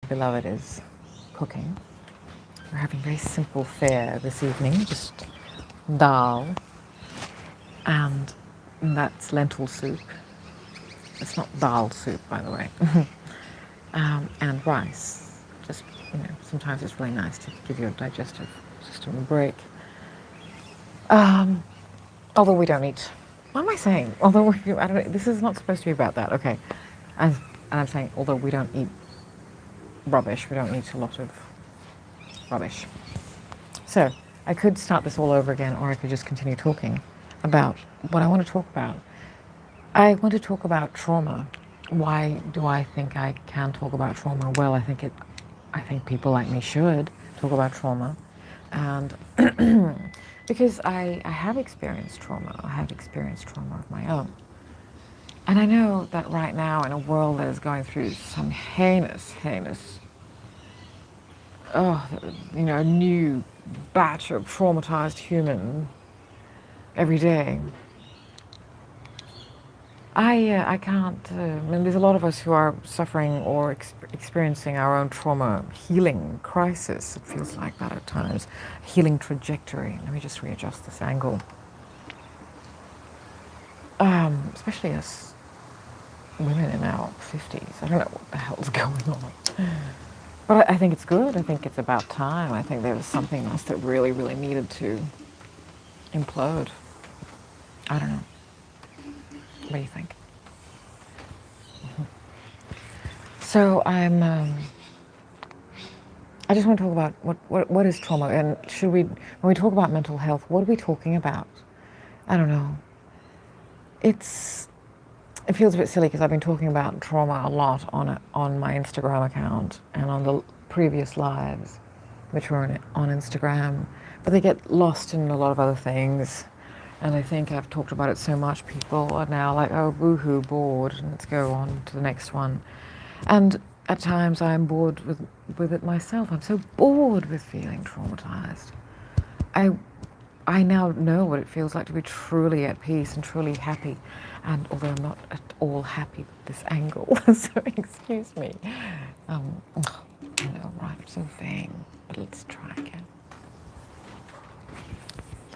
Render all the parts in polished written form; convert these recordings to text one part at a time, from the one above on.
beloved is cooking. We're having very simple fare this evening, just dal, and that's lentil soup. It's not dal soup, by the way, and rice. Just, sometimes it's really nice to give your digestive system a break. Although we don't eat. What am I saying? I don't know, this is not supposed to be about that. Okay, and I'm saying although we don't eat rubbish, we don't eat a lot of rubbish. So I could start this all over again, or I could just continue talking about what I want to talk about. I want to talk about trauma. Why do I think I can talk about trauma? Well, I think people like me should talk about trauma, and because I have experienced trauma. I have experienced trauma of my own, and I know that right now in a world that is going through some heinous, a new batch of traumatized human every day. I can't. There's a lot of us who are suffering or experiencing our own trauma healing crisis. It feels like that at times. Healing trajectory. Let me just readjust this angle. Especially us women in our 50s. I don't know what the hell's going on. But I think it's good. I think it's about time. I think there was something else that really, really needed to implode. I don't know. What do you think? So I just want to talk about what is trauma, and when we talk about mental health, what are we talking about? I don't know. It feels a bit silly because I've been talking about trauma a lot on my Instagram account and on the previous lives, which were on Instagram, but they get lost in a lot of other things. And I think I've talked about it so much, people are now like, oh, boo-hoo, bored, and let's go on to the next one. And at times I'm bored with it myself. I'm so bored with feeling traumatized. I now know what it feels like to be truly at peace and truly happy. And although I'm not at all happy with this angle, so excuse me. I know, right, I'm so vain, but let's try again.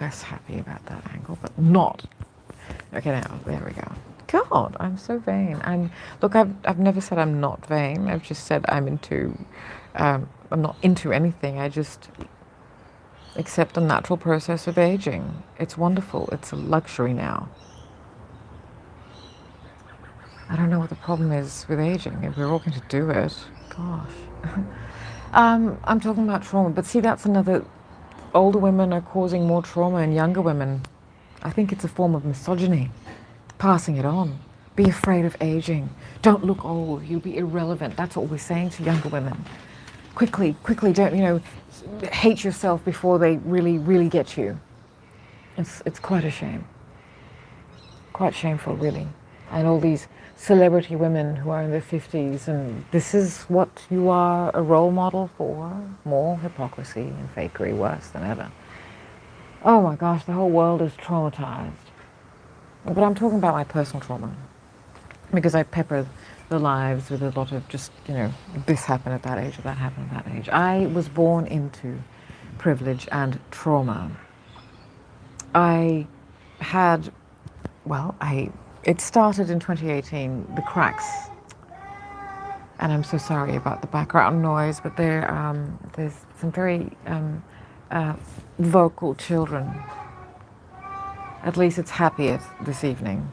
Less happy about that angle, but not. Okay, now, there we go. God, I'm so vain. I've never said I'm not vain. I've just said I'm not into anything. I just accept the natural process of aging. It's wonderful. It's a luxury now. I don't know what the problem is with aging. If we're all going to do it, gosh. I'm talking about trauma, but see, that's another. Older women are causing more trauma in younger women. I think it's a form of misogyny. Passing it on. Be afraid of aging. Don't look old. You'll be irrelevant. That's what we're saying to younger women. Quickly, don't, hate yourself before they really, really get you. It's quite a shame. Quite shameful, really. And all these celebrity women who are in their 50s, and this is what you are a role model for. More hypocrisy and fakery, worse than ever. Oh my gosh, the whole world is traumatized. But I'm talking about my personal trauma, because I pepper the lives with a lot of just, this happened at that age, or that happened at that age. I was born into privilege and trauma. It started in 2018, the cracks. And I'm so sorry about the background noise, but there's some very vocal children. At least it's happier this evening.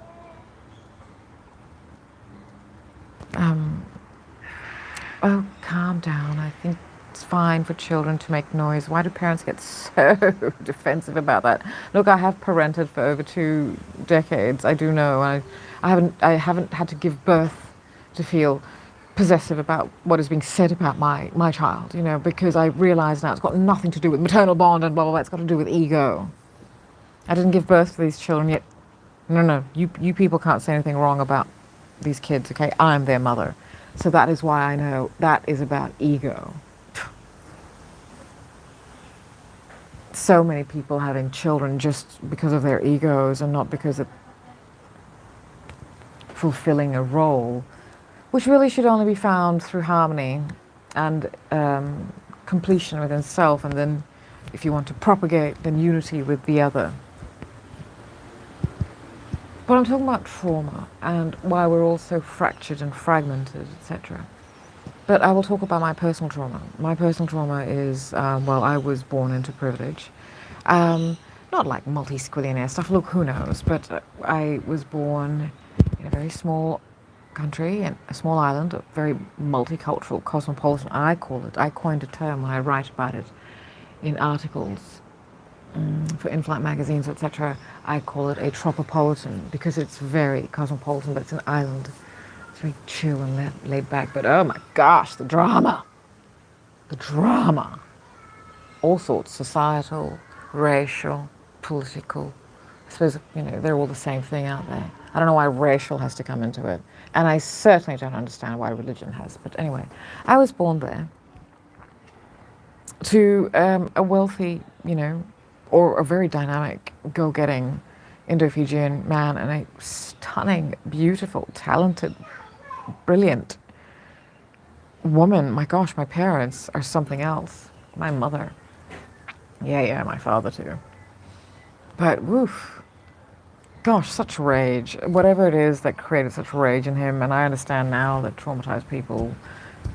Oh, calm down. I think it's fine for children to make noise. Why do parents get so defensive about that? Look, I have parented for over 2 decades. I do know. I haven't had to give birth to feel possessive about what is being said about my child, because I realize now it's got nothing to do with maternal bond and blah, blah, blah. It's got to do with ego. I didn't give birth to these children yet. No, you people can't say anything wrong about these kids, okay? I'm their mother. So that is why I know that is about ego. So many people having children just because of their egos and not because of fulfilling a role, which really should only be found through harmony and completion within self, and then if you want to propagate, then unity with the other. But I'm talking about trauma and why we're all so fractured and fragmented, etc. But I will talk about my personal trauma. My personal trauma is, well, I was born into privilege. Not like multi-squillionaire stuff, look, who knows, but I was born in a very small country, in a small island, a very multicultural, cosmopolitan, I call it, I coined a term when I write about it in articles for in-flight magazines, etc. I call it a tropopolitan because it's very cosmopolitan, but it's an island. It's very chill and laid back, but oh my gosh, the drama. The drama. All sorts, societal, racial, political. I suppose, they're all the same thing, aren't they? I don't know why racial has to come into it. And I certainly don't understand why religion has. But anyway, I was born there to a wealthy, or a very dynamic, go-getting Indo-Fijian man and a stunning, beautiful, talented, brilliant woman. My gosh, my parents are something else. My mother. Yeah, my father too. But woof, gosh, such rage. Whatever it is that created such rage in him, and I understand now that traumatized people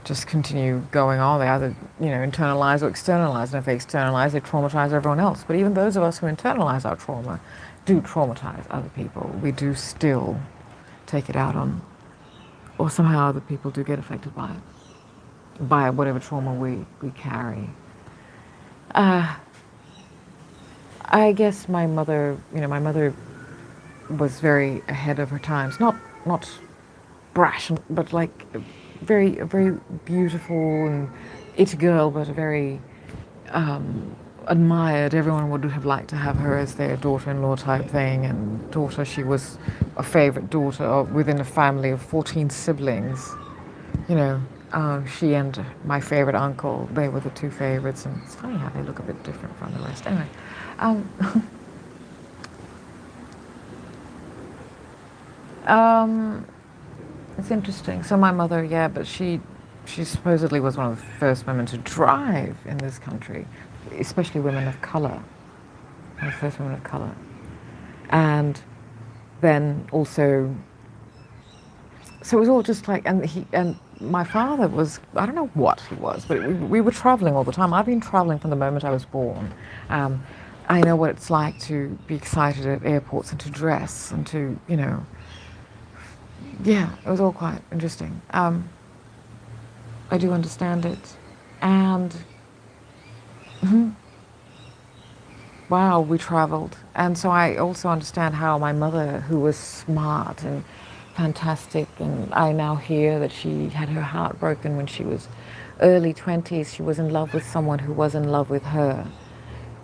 just continue going on. They either, internalize or externalize, and if they externalize, they traumatize everyone else. But even those of us who internalize our trauma do traumatize other people. We do still take it out on, or somehow other people do get affected by whatever trauma we carry. I guess my mother was very ahead of her times. Not brash, but like a very beautiful and it girl, but a very admired. Everyone would have liked to have her as their daughter-in-law type thing. And she was a favorite daughter within a family of 14 siblings. She and my favorite uncle, they were the two favorites. And it's funny how they look a bit different from the rest. Anyway. It's interesting. So my mother, yeah, but she supposedly was one of the first women to drive in this country, especially women of color. One of the first women of color. And then also, so it was all just like, and my father was, I don't know what he was, but we were traveling all the time. I've been traveling from the moment I was born. I know what it's like to be excited at airports and to dress and to, yeah, it was all quite interesting. I do understand it. And wow, we traveled. And so I also understand how my mother, who was smart and fantastic, and I now hear that she had her heart broken when she was early 20s. She was in love with someone who was in love with her.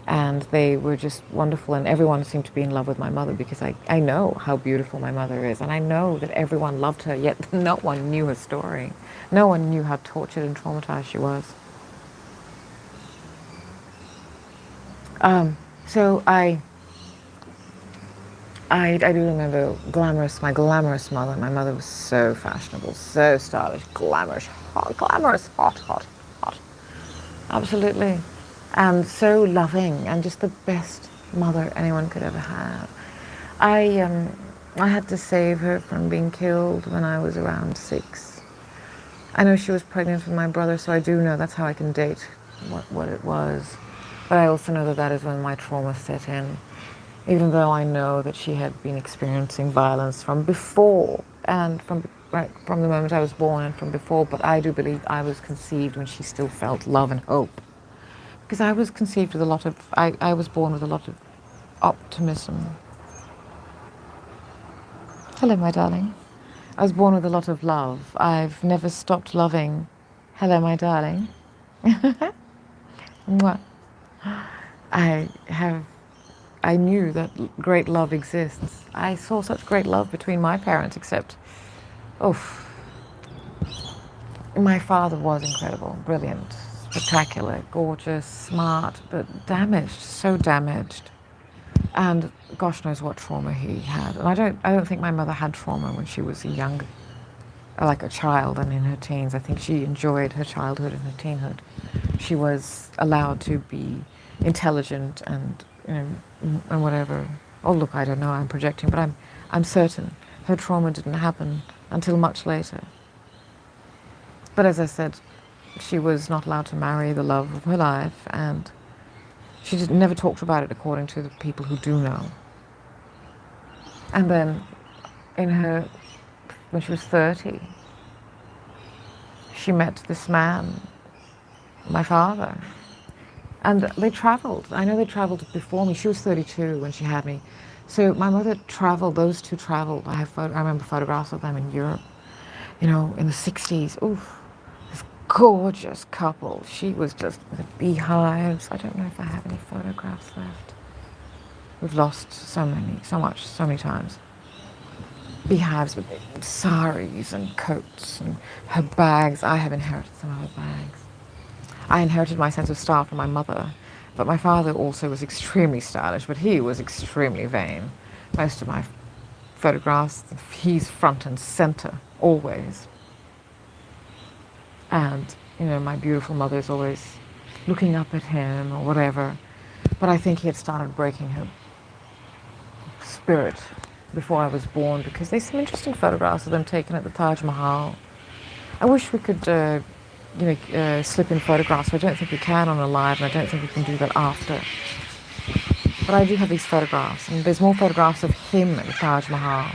And they were just wonderful, and everyone seemed to be in love with my mother because I know how beautiful my mother is, and I know that everyone loved her, yet no one knew her story. No one knew how tortured and traumatized she was. So I do remember my glamorous mother. My mother was so fashionable, so stylish, glamorous, hot. Absolutely. And so loving, and just the best mother anyone could ever have. I had to save her from being killed when I was around 6. I know she was pregnant with my brother, so I do know that's how I can date what it was. But I also know that is when my trauma set in, even though I know that she had been experiencing violence from before, and from the moment I was born and from before, but I do believe I was conceived when she still felt love and hope. Because I was conceived with I was born with a lot of optimism. Hello, my darling. I was born with a lot of love. I've never stopped loving. Hello, my darling. Mwah. I knew that great love exists. I saw such great love between my parents, except, my father was incredible, brilliant, spectacular, gorgeous, smart, but damaged, so damaged. And gosh knows what trauma he had. And I don't think my mother had trauma when she was young. like a child and in her teens. I think she enjoyed her childhood and her teenhood. She was allowed to be intelligent and, you know, and whatever. Oh, look, I don't know, I'm projecting, but I'm certain her trauma didn't happen until much later. But as I said, she was not allowed to marry the love of her life, and she never talked about it according to the people who do know. And then when she was 30, she met this man, my father, and they traveled. I know they traveled before me. She was 32 when she had me. So my mother traveled, those two traveled. I remember photographs of them in Europe, you know, in the 60s. Oof, this gorgeous couple. She was just with beehives. I don't know if I have any photographs left. We've lost so many times. Beehives with saris and coats and her bags. I have inherited some of her bags. I inherited my sense of style from my mother, but my father also was extremely stylish, but he was extremely vain. Most of my photographs, he's front and center, always. And, you know, my beautiful mother's always looking up at him or whatever. But I think he had started breaking her spirit before I was born, because there's some interesting photographs of them taken at the Taj Mahal. I wish we could slip in photographs, but I don't think we can on a live, and I don't think we can do that after. But I do have these photographs, and there's more photographs of him at the Taj Mahal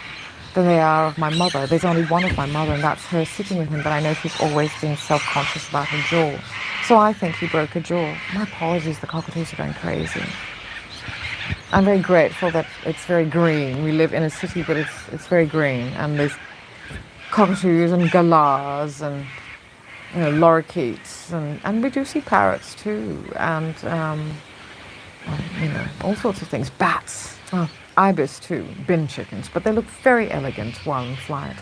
than there are of my mother. There's only one of my mother, and that's her sitting with him, but I know she's always been self-conscious about her jaw. So I think he broke her jaw. My apologies, the cockatoos are going crazy. I'm very grateful that it's very green. We live in a city, but it's very green, and there's cockatoos and galahs and, you know, lorikeets, and we do see parrots too, and you know, all sorts of things. Bats, ibis too, bin chickens, but they look very elegant while in flight.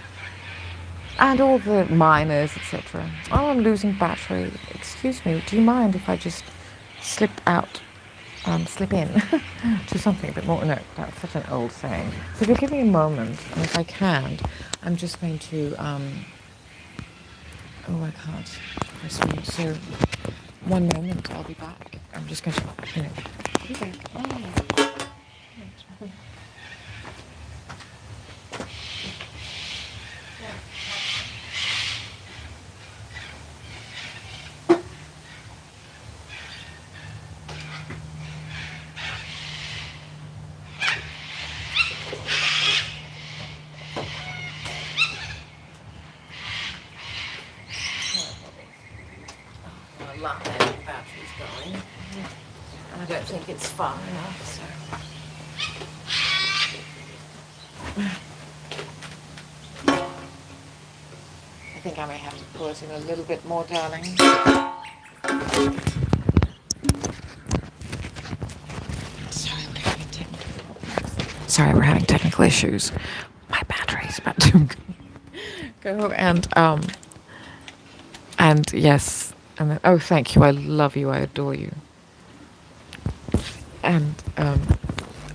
And all the miners, etc. Oh, I'm losing battery. Excuse me, do you mind if I just slip in to something a bit more? No, that's such an old saying. So if you give me a moment, and if I can, I'm just going to, I can't press mute, so one moment, I'll be back. I'm just going to, you know, be back. Oh. Battery's going, and I don't think it's far enough, so. I think I may have to pull it in a little bit more, darling. Sorry, we're having technical issues. My battery's about to go, and yes, and then, oh, thank you, I love you, I adore you. And I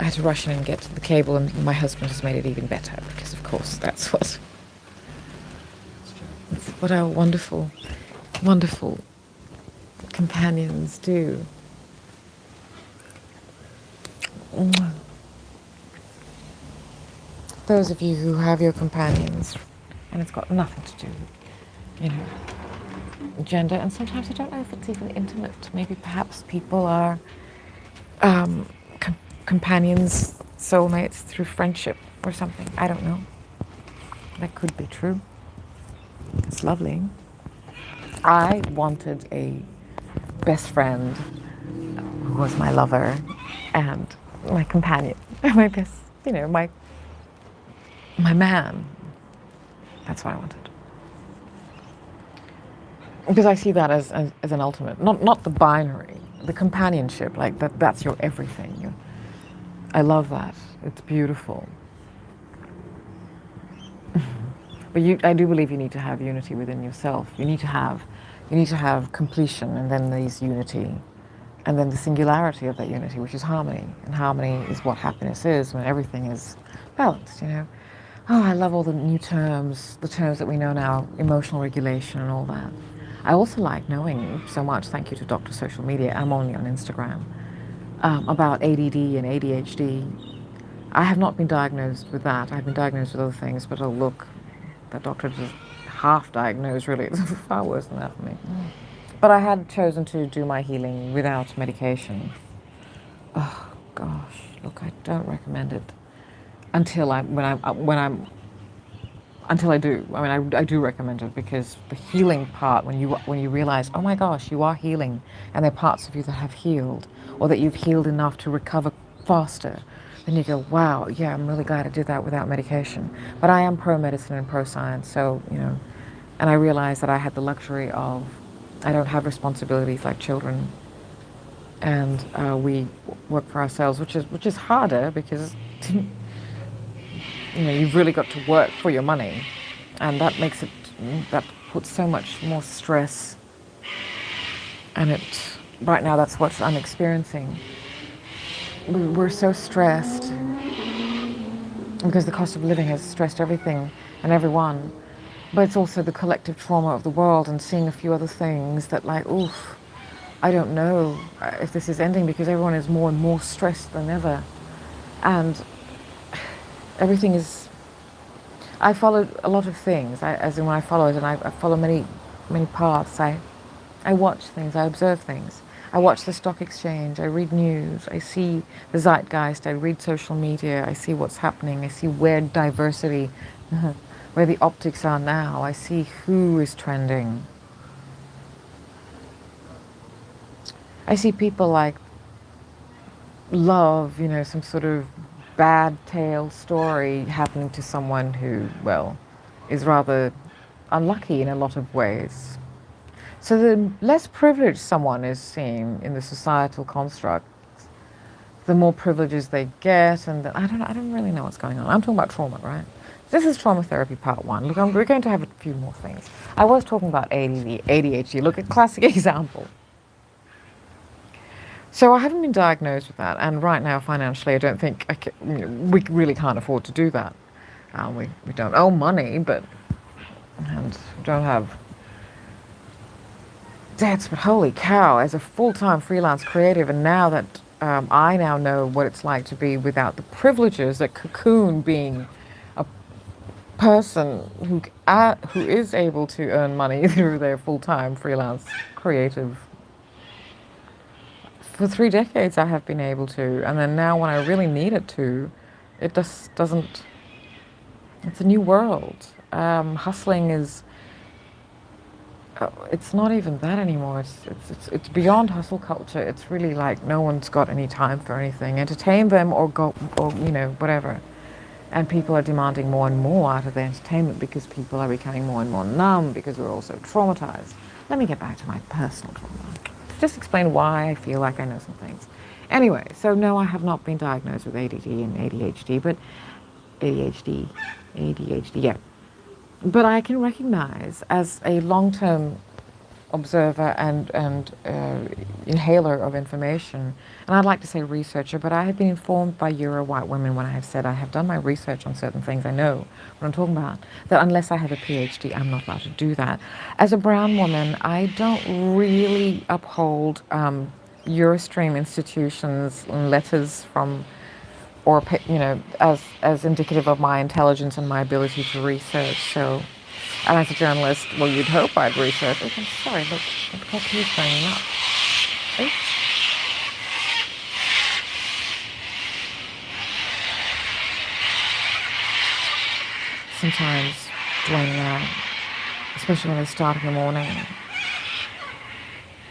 had to rush in and get the cable, and my husband has made it even better, because of course that's what our wonderful, wonderful companions do. Those of you who have your companions, and it's got nothing to do with, you know, gender, and sometimes I don't know if it's even intimate. Maybe perhaps people are companions, soulmates through friendship or something. I don't know. That could be true. It's lovely. I wanted a best friend who was my lover and my companion, my best, you know, my man. That's what I wanted. Because I see that as an ultimate, not the binary, the companionship, like that's your everything. I love that. It's beautiful. But I do believe you need to have unity within yourself. You need to have completion, and then there's unity, and then the singularity of that unity, which is harmony. And harmony is what happiness is when everything is balanced, you know. Oh, I love all the new terms, the terms that we know now, emotional regulation and all that. I also like knowing so much, thank you to Dr. Social Media, I'm only on Instagram, about ADD and ADHD. I have not been diagnosed with that. I've been diagnosed with other things, but oh, look, the doctor just half diagnosed, really. It's far worse than that for me. But I had chosen to do my healing without medication. Oh, gosh, look, I don't recommend it until until I do. I mean, I do recommend it because the healing part, when you realize, oh my gosh, you are healing, and there are parts of you that have healed, or that you've healed enough to recover faster, then you go, wow, yeah, I'm really glad I did that without medication. But I am pro medicine and pro science, so and I realized that I had the luxury of, I don't have responsibilities like children, and we work for ourselves, which is harder because you've really got to work for your money, and that puts so much more stress, and right now that's what I'm experiencing. We're so stressed because the cost of living has stressed everything and everyone, but it's also the collective trauma of the world, and seeing a few other things that, like, oof, I don't know if this is ending because everyone is more and more stressed than ever, and everything is. I followed a lot of things, as in when I follow it, and I follow many, many paths. I watch things, I observe things. I watch the stock exchange, I read news, I see the zeitgeist, I read social media, I see what's happening, I see where diversity, where the optics are now, I see who is trending. I see people like love, some sort of bad tale story happening to someone who, well, is rather unlucky in a lot of ways. So the less privileged someone is seen in the societal construct, the more privileges they get, and I don't really know what's going on. I'm talking about trauma, right? This is trauma therapy part one. Look, we're going to have a few more things. I was talking about ADD, ADHD. Look, a classic example. So I haven't been diagnosed with that, and right now financially, I don't think we really can't afford to do that. We don't owe money, and don't have debts. But holy cow! As a full-time freelance creative, and now that I now know what it's like to be without the privileges that cocoon being a person who is able to earn money through their full-time freelance creative. For 3 decades I have been able to, and then now when I really need it to, it just doesn't. It's a new world. Hustling is. It's not even that anymore. It's beyond hustle culture. It's really like no one's got any time for anything. Entertain them or go or whatever. And people are demanding more and more out of their entertainment because people are becoming more and more numb because we're also traumatized. Let me get back to my personal trauma. Just explain why I feel like I know some things. Anyway, so no, I have not been diagnosed with ADD and ADHD, but ADHD, yeah. But I can recognize as a long-term observer and inhaler of information, and I'd like to say researcher, but I have been informed by Euro white women when I have said I have done my research on certain things. I know what I'm talking about, that unless I have a PhD, I'm not allowed to do that. As a brown woman, I don't really uphold Eurostream institutions and letters from, or as indicative of my intelligence and my ability to research. So, and as a journalist, well, you'd hope I'd research. Oh, I'm sorry, look, the cockatoo's going up. Oops. Sometimes when, especially when they start in the morning,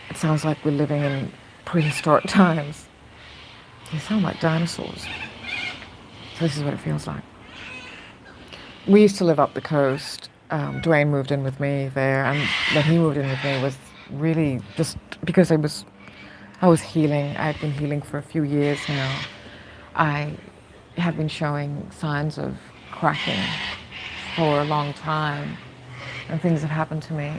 it sounds like we're living in prehistoric times. They sound like dinosaurs. So this is what it feels like. We used to live up the coast. Dwayne moved in with me there, and when he moved in with me was really just because I was healing. I had been healing for a few years now. I have been showing signs of cracking for a long time, and things have happened to me.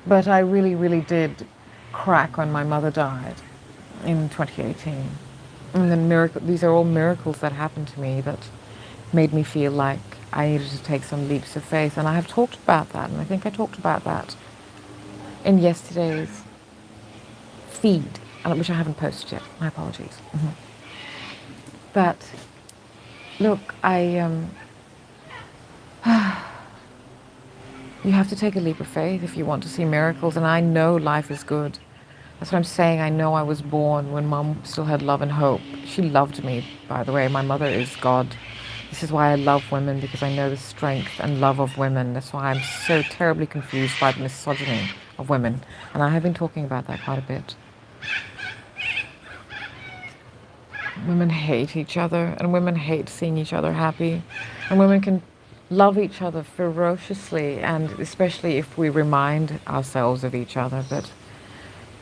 But I really, really did crack when my mother died in 2018. And then these are all miracles that happened to me that made me feel like I needed to take some leaps of faith. And I have talked about that, and I think I talked about that in yesterday's feed, which I haven't posted yet. My apologies. But look, you have to take a leap of faith if you want to see miracles, and I know life is good. That's what I'm saying. I know I was born when Mum still had love and hope. She loved me, by the way. My mother is God. This is why I love women, because I know the strength and love of women. That's why I'm so terribly confused by the misogyny of women. And I have been talking about that quite a bit. Women hate each other, and women hate seeing each other happy. And women can love each other ferociously, and especially if we remind ourselves of each other. But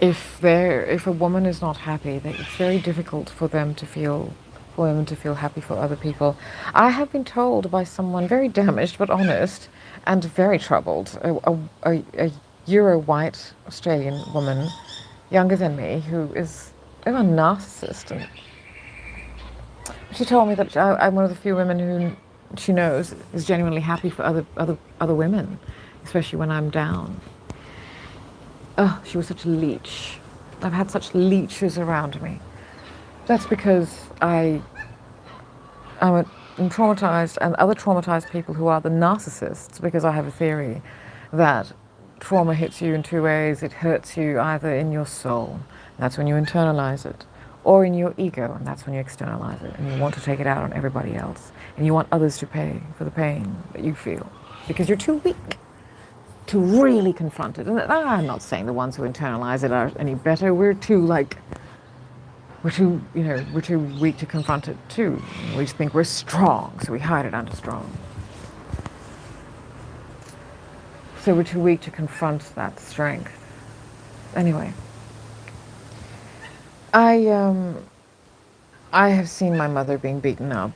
if a woman is not happy, it's very difficult for women to feel happy for other people. I have been told by someone very damaged but honest and very troubled, a Euro white Australian woman, younger than me, who is a narcissist, and she told me that I'm one of the few women who she knows is genuinely happy for other women, especially when I'm down. Oh, she was such a leech. I've had such leeches around me. That's because I'm traumatized, and other traumatized people who are the narcissists, because I have a theory that trauma hits you in two ways. It hurts you either in your soul, that's when you internalize it, or in your ego, and that's when you externalize it, and you want to take it out on everybody else, and you want others to pay for the pain that you feel, because you're too weak to really confront it. And I'm not saying the ones who internalize it are any better. We're too weak to confront it too. We just think we're strong, so we hide it under strong. So we're too weak to confront that strength. Anyway, I have seen my mother being beaten up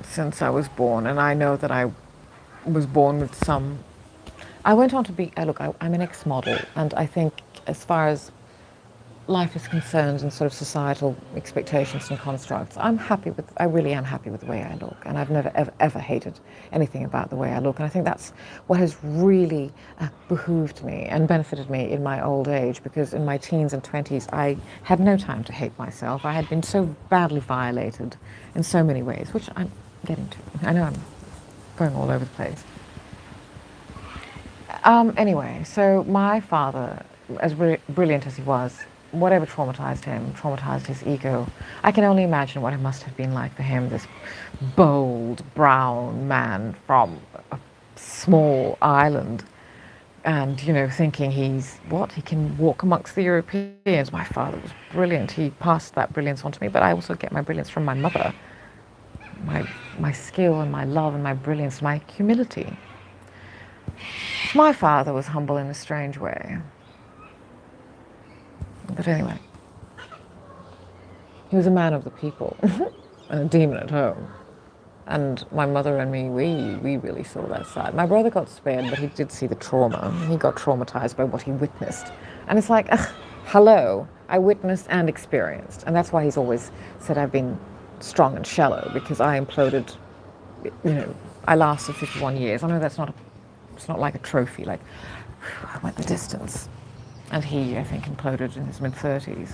since I was born, and I know that I was born with some. I went on to be. Look, I'm an ex-model, and I think as far as life is concerned and sort of societal expectations and constructs, I really am happy with the way I look, and I've never ever hated anything about the way I look, and I think that's what has really behooved me and benefited me in my old age, because in my teens and 20s I had no time to hate myself. I had been so badly violated in so many ways, which I'm getting to. I know I'm going all over the place. Anyway, so my father, as brilliant as he was, whatever traumatized him, traumatized his ego. I can only imagine what it must have been like for him, this bold, brown man from a small island, and, thinking he can walk amongst the Europeans. My father was brilliant. He passed that brilliance on to me, but I also get my brilliance from my mother. My skill and my love and my brilliance, my humility. My father was humble in a strange way. But anyway, he was a man of the people and a demon at home. And my mother and me, we really saw that side. My brother got spared, but he did see the trauma. He got traumatized by what he witnessed. And it's like, hello, I witnessed and experienced. And that's why he's always said I've been strong and shallow, because I imploded, I lasted 51 years. I know it's not like a trophy, like, I went the distance. And he, I think, imploded in his mid-30s,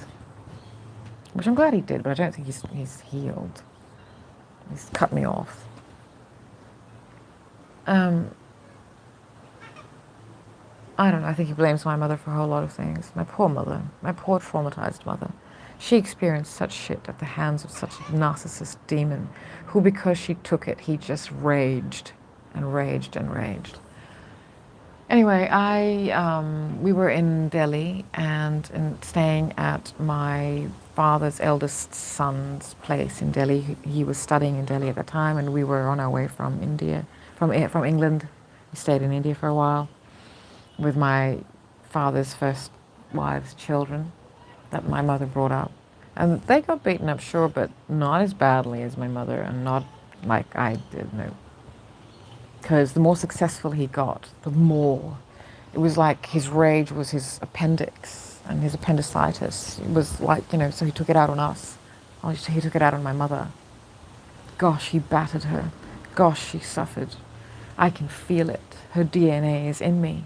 which I'm glad he did, but I don't think he's healed. He's cut me off. I don't know, I think he blames my mother for a whole lot of things. My poor mother, my poor traumatized mother. She experienced such shit at the hands of such a narcissist demon who, because she took it, he just raged and raged and raged. Anyway, we were in Delhi and staying at my father's eldest son's place in Delhi. He was studying in Delhi at the time, and we were on our way from England. We stayed in India for a while with my father's first wife's children that my mother brought up. And they got beaten up, sure, but not as badly as my mother, and not like I did, no. Because the more successful he got, the more it was like his rage was his appendix and his appendicitis. It was like, so he took it out on us. He took it out on my mother. Gosh, he battered her. Gosh, she suffered. I can feel it. Her DNA is in me.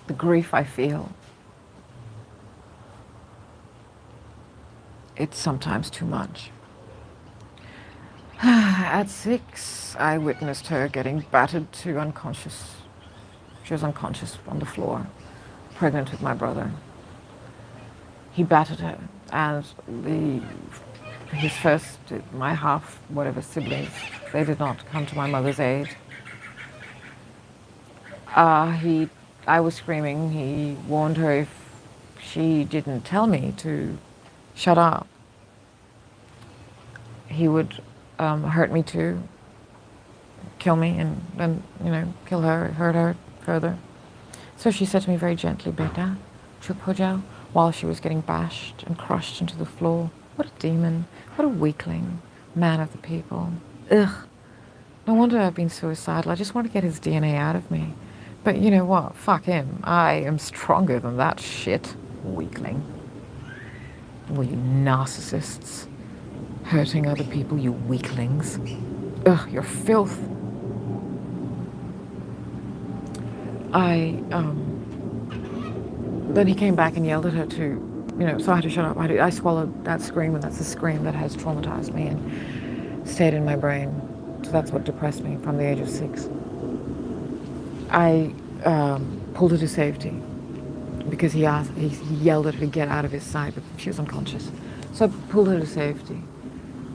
The grief I feel, it's sometimes too much. At 6, I witnessed her getting battered to unconscious. She was unconscious on the floor, pregnant with my brother. He battered her, and his first, my half, whatever siblings, they did not come to my mother's aid. I was screaming. He warned her if she didn't tell me to shut up, he would hurt me too, kill me, and then, kill her, hurt her further. So she said to me very gently, "Beta, chup ho jao," while she was getting bashed and crushed into the floor. What a demon, what a weakling, man of the people. Ugh. No wonder I've been suicidal. I just want to get his DNA out of me. But you know what? Fuck him. I am stronger than that shit. Weakling. Well, you narcissists. Hurting other people, you weaklings. Ugh, you're filth. Then he came back and yelled at her to, so I had to shut up. I swallowed that scream, and that's a scream that has traumatized me and stayed in my brain. So that's what depressed me from the age of 6. I pulled her to safety because he yelled at her to get out of his sight, but she was unconscious. So I pulled her to safety,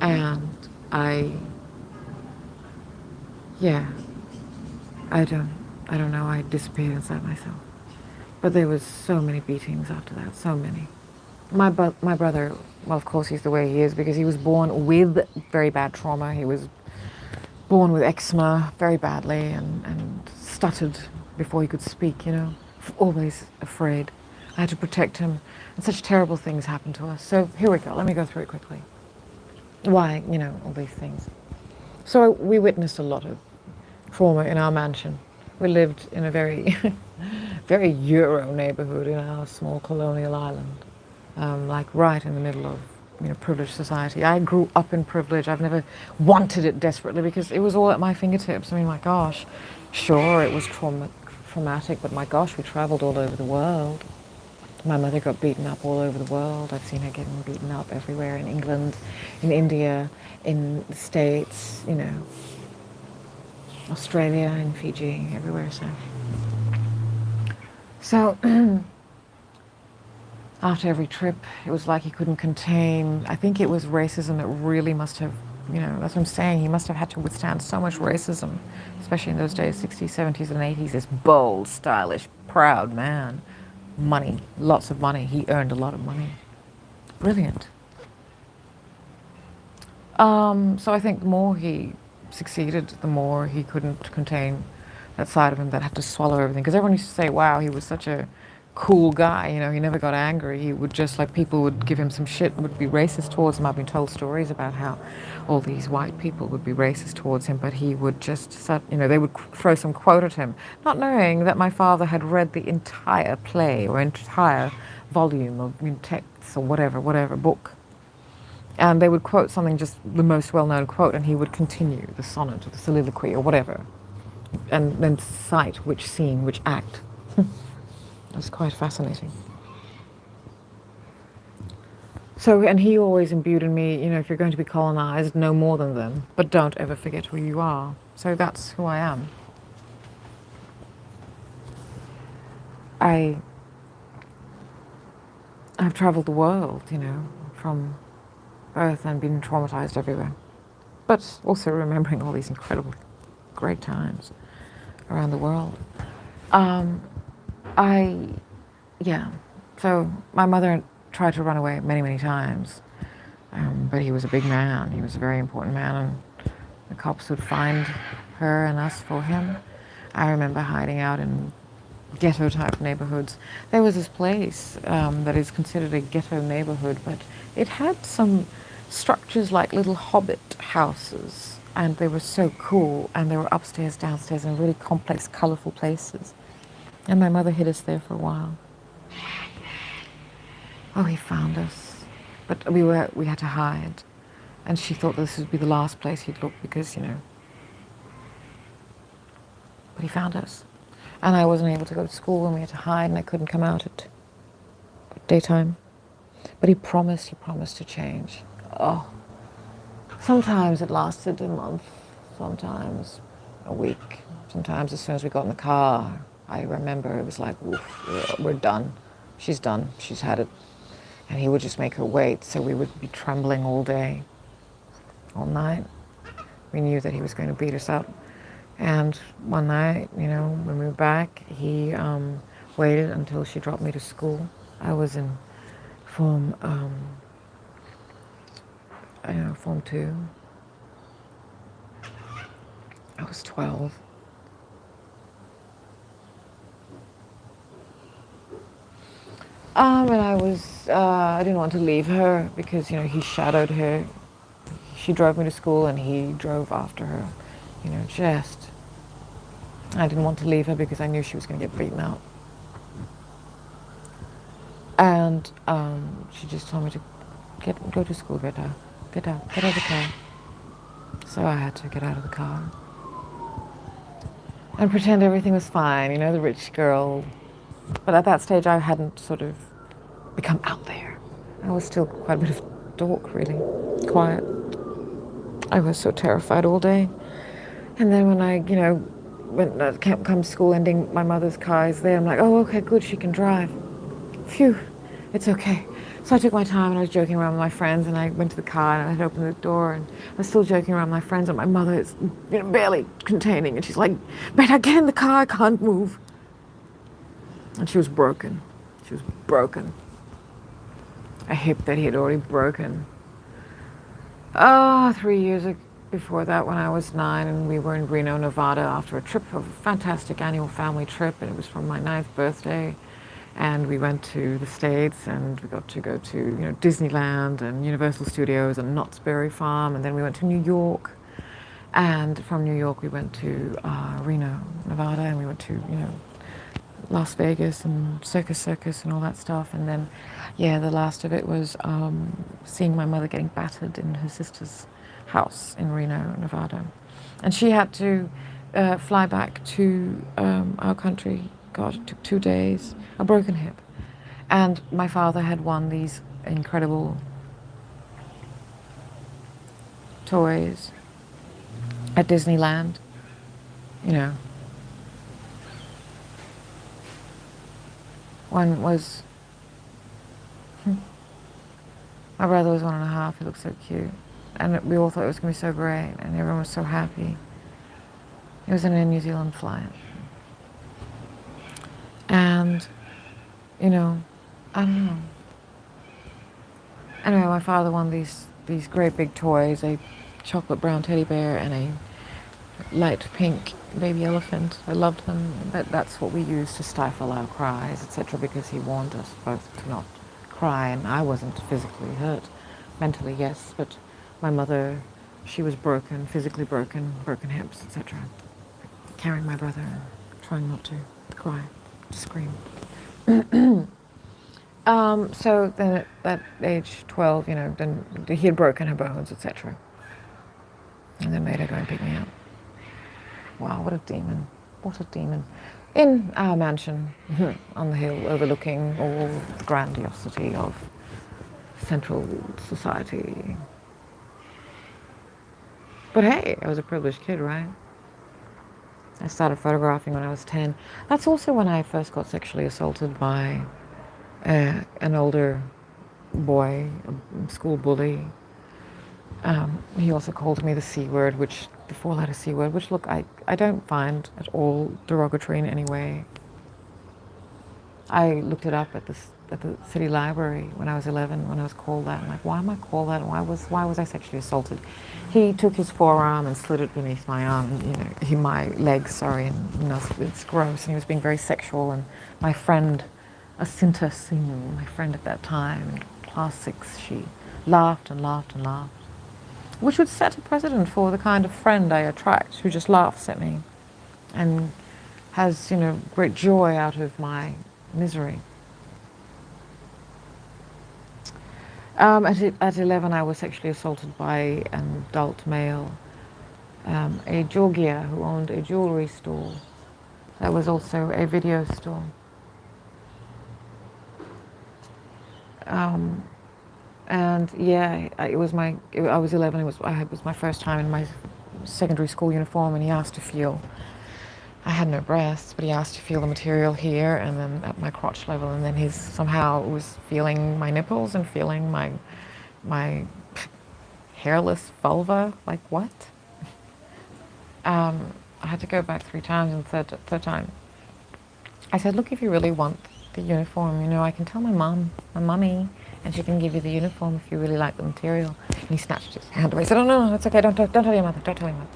and I don't know, I disappeared inside myself. But there was so many beatings after that, so many. My brother, well, of course he's the way he is because he was born with very bad trauma. He was born with eczema very badly and stuttered before he could speak, always afraid. I had to protect him, and such terrible things happened to us. So here we go, let me go through it quickly. Why, all these things. So we witnessed a lot of trauma in our mansion. We lived in a very, very Euro neighborhood in our small colonial island, like right in the middle of, privileged society. I grew up in privilege. I've never wanted it desperately because it was all at my fingertips. I mean, my gosh, sure, it was traumatic, but my gosh, we traveled all over the world. My mother got beaten up all over the world. I've seen her getting beaten up everywhere, in England, in India, in the States, Australia and Fiji, everywhere. So after every trip, it was like he couldn't contain. I think it was racism that really must have, that's what I'm saying. He must have had to withstand so much racism, especially in those days, 60s, 70s, and 80s. This bold, stylish, proud man. Money, lots of money. He earned a lot of money. Brilliant. So I think the more he succeeded, the more he couldn't contain that side of him that had to swallow everything. Because everyone used to say, wow, he was such a cool guy, he never got angry. He would just, like, people would give him some shit, would be racist towards him. I've been told stories about how all these white people would be racist towards him, but he would just, they would throw some quote at him, not knowing that my father had read the entire play or entire volume of texts or whatever book. And they would quote something, just the most well-known quote, and he would continue the sonnet or the soliloquy or whatever, and then cite which scene, which act. It was quite fascinating. So, and he always imbued in me, if you're going to be colonized, know more than them, but don't ever forget who you are. So that's who I am. I've traveled the world, from birth and been traumatized everywhere, but also remembering all these incredible, great times around the world. So my mother tried to run away many, many times, but he was a big man. He was a very important man, and the cops would find her and us for him. I remember hiding out in ghetto-type neighborhoods. There was this place that is considered a ghetto neighborhood, but it had some structures like little hobbit houses, and they were so cool, and they were upstairs, downstairs, in really complex, colorful places. And my mother hid us there for a while. Oh, he found us, but we had to hide. And she thought this would be the last place he'd look because, but he found us. And I wasn't able to go to school and we had to hide and I couldn't come out at daytime. But he promised to change. Oh, sometimes it lasted a month, sometimes a week, sometimes as soon as we got in the car, I remember it was like, oof, we're done. She's done, she's had it. And he would just make her wait, so we would be trembling all day, all night. We knew that he was going to beat us up. And one night, when we were back, he waited until she dropped me to school. I was in Form 2. I was 12. And I didn't want to leave her because, he shadowed her. She drove me to school and he drove after her, I didn't want to leave her because I knew she was going to get beaten up. And she just told me to go to school, get out of the car. So I had to get out of the car and pretend everything was fine, the rich girl. But at that stage, I hadn't sort of become out there. I was still quite a bit of a dork, really, quiet. I was so terrified all day. And then when I, when come school ending, my mother's car is there. I'm like, oh, okay, good, she can drive. Phew, it's okay. So I took my time and I was joking around with my friends and I went to the car and I had opened the door and I was still joking around with my friends and my mother is barely containing and she's like, Beta, get in the car, I can't move. And she was broken. She was broken. A hip that he had already broken. 3 years before that when I was 9 and we were in Reno, Nevada after a fantastic annual family trip, and it was for my 9th birthday. And we went to the States and we got to go to Disneyland and Universal Studios and Knott's Berry Farm, and then we went to New York. And from New York we went to Reno, Nevada, and we went to Las Vegas and Circus and all that stuff. And then the last of it was seeing my mother getting battered in her sister's house in Reno, Nevada. And she had to fly back to our country. God, it took 2 days, a broken hip. And my father had won these incredible toys at Disneyland, One was, my brother was 1.5, he looked so cute. And we all thought it was going to be so great, and everyone was so happy. It was in a New Zealand flight. And, I don't know. Anyway, my father won these great big toys, a chocolate brown teddy bear and a light pink baby elephant. I loved them. That's what we used to stifle our cries, etc., because he warned us both to not cry, and I wasn't physically hurt. Mentally, yes, but my mother, she was broken, physically broken hips, etc. Carrying my brother and trying not to cry, to scream. So then at age 12, then he had broken her bones, etc. And then made her go and pick me up. Wow, what a demon. What a demon. In our mansion on the hill overlooking all the grandiosity of central society. But hey, I was a privileged kid, right? I started photographing when I was 10. That's also when I first got sexually assaulted by an older boy, a school bully. He also called me the C word, the 4-letter C word, which look, I don't find at all derogatory in any way. I looked it up at the city library when I was 11, when I was called that. I'm like, why am I called that? Why was I sexually assaulted? He took his forearm and slid it beneath my arm, my leg, sorry, and it's gross. And he was being very sexual. And my friend, Asinta Singh, my friend at that time, in class 6, she laughed and laughed and laughed, which would set a precedent for the kind of friend I attract, who just laughs at me and has, great joy out of my misery. At 11, I was sexually assaulted by an adult male, a Georgia who owned a jewelry store that was also a video store. Um, and yeah, I was 11. It was my first time in my secondary school uniform, and he asked to feel. I had no breasts, but he asked to feel the material here and then at my crotch level, and then he somehow was feeling my nipples and feeling my hairless vulva. Like what? I had to go back 3 times, and third time, I said, look, if you really want the uniform, I can tell my mummy, and she can give you the uniform if you really like the material. And he snatched his hand away. I said, oh, no, it's okay. Don't tell your mother. Don't tell your mother.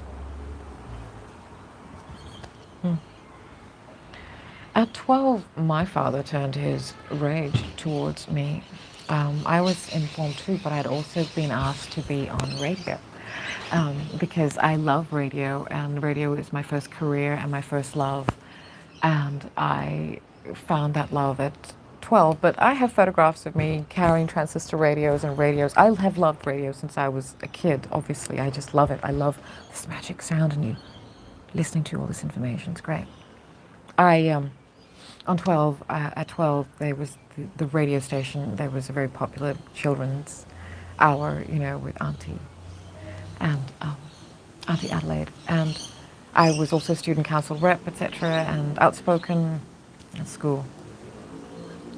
At 12, my father turned his rage towards me. I was informed too, but I'd also been asked to be on radio because I love radio, and radio is my first career and my first love. And I found that love at 12, but I have photographs of me carrying transistor radios and radios. I have loved radio since I was a kid, obviously. I just love it. I love this magic sound and you listening to all this information. It's great. At 12, there was the radio station. There was a very popular children's hour, with and Auntie Adelaide. And I was also student council rep, etc., and outspoken at school.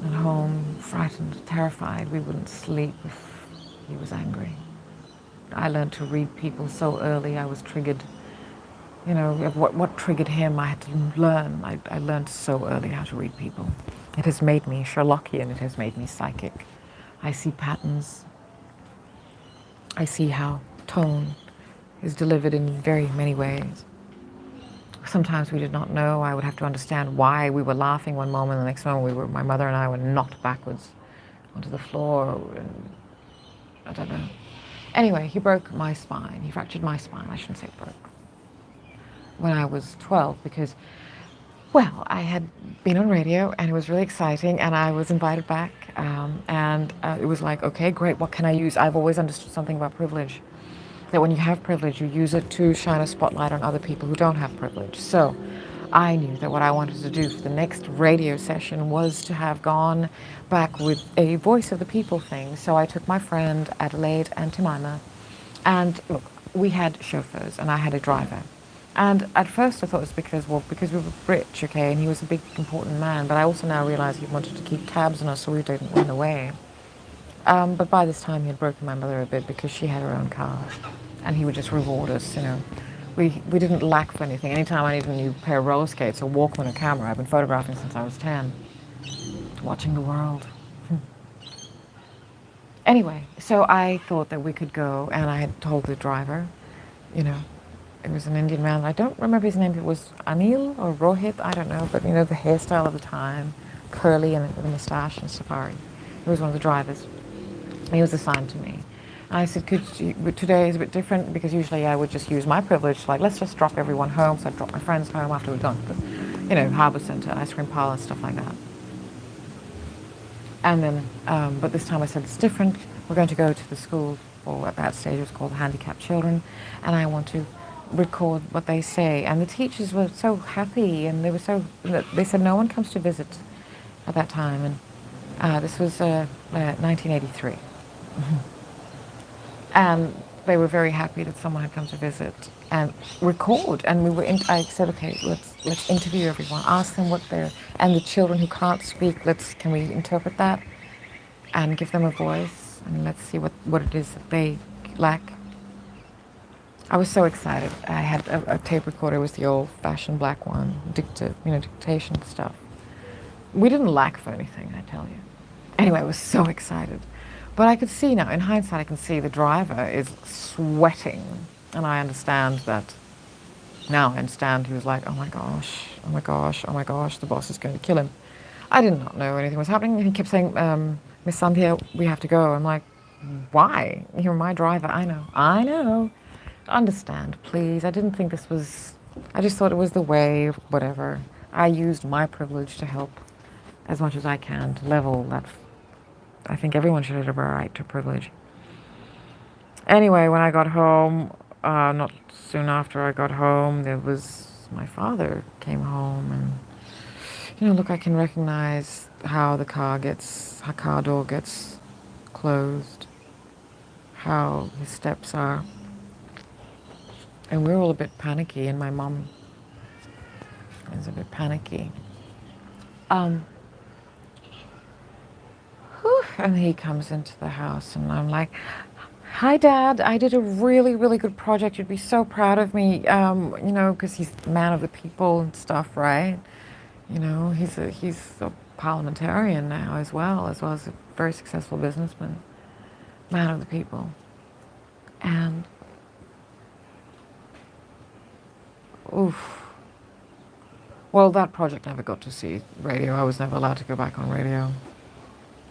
At home, frightened, terrified. We wouldn't sleep if he was angry. I learned to read people so early. I was triggered. What triggered him, I had to learn. I learned so early how to read people. It has made me Sherlockian. It has made me psychic. I see patterns. I see how tone is delivered in very many ways. Sometimes we did not know. I would have to understand why we were laughing one moment, the next moment my mother and I were knocked backwards onto the floor. And I don't know. Anyway, he broke my spine. He fractured my spine. I shouldn't say broke. When I was 12, because, well, I had been on radio and it was really exciting, and I was invited back, and it was like, okay, great, what can I use? I've always understood something about privilege, that when you have privilege, you use it to shine a spotlight on other people who don't have privilege. So I knew that what I wanted to do for the next radio session was to have gone back with a voice of the people thing. So I took my friend Adelaide and Timana, and look, we had chauffeurs and I had a driver. And at first I thought it was because we were rich, okay, and he was a big, important man, but I also now realize he wanted to keep tabs on us so we didn't run away. But by this time he had broken my mother a bit because she had her own car, and he would just reward us, We didn't lack for anything. Anytime I needed a new pair of roller skates or Walkman or camera, I've been photographing since I was 10, watching the world. Anyway, so I thought that we could go, and I had told the driver, it was an Indian man. I don't remember his name. It was Anil or Rohit. I don't know. But the hairstyle of the time, curly and with a moustache and safari. He was one of the drivers. He was assigned to me. And I said, today is a bit different because usually I would just use my privilege, like let's just drop everyone home. So I'd drop my friends home after we'd gone to the, Harbour Centre, ice cream parlour and stuff like that. And then, but this time I said it's different. We're going to go to the school, or at that stage it was called Handicapped Children, and I want to record what they say. And the teachers were so happy, and they said no one comes to visit at that time, and this was 1983. And they were very happy that someone had come to visit and record. And I said, okay, let's interview everyone, ask them and the children who can't speak, can we interpret that and give them a voice, and let's see what it is that they lack. I was so excited. I had a tape recorder. It was the old-fashioned black one, dictation stuff. We didn't lack for anything, I tell you. Anyway, I was so excited. But I could see now, in hindsight, I can see the driver is sweating. And I understand that. Now I understand he was like, oh my gosh, oh my gosh, oh my gosh, the boss is going to kill him. I did not know anything was happening. And he kept saying, Miss Sandhya, we have to go. I'm like, why? You're my driver. I know. Understand, please. I didn't think this was, I just thought it was the way, whatever. I used my privilege to help as much as I can to level I think everyone should have a right to privilege. Anyway, when I got home, not soon after I got home, there was my father came home, and look, I can recognize how the car door gets closed, how his steps are, and we're all a bit panicky, and my mum is a bit panicky. Um, and he comes into the house, and I'm like, "Hi, Dad. I did a really, really good project. You'd be so proud of me, because he's the man of the people and stuff, right? He's a parliamentarian now as well as a very successful businessman, man of the people. And oof. Well, that project never got to see radio. I was never allowed to go back on radio.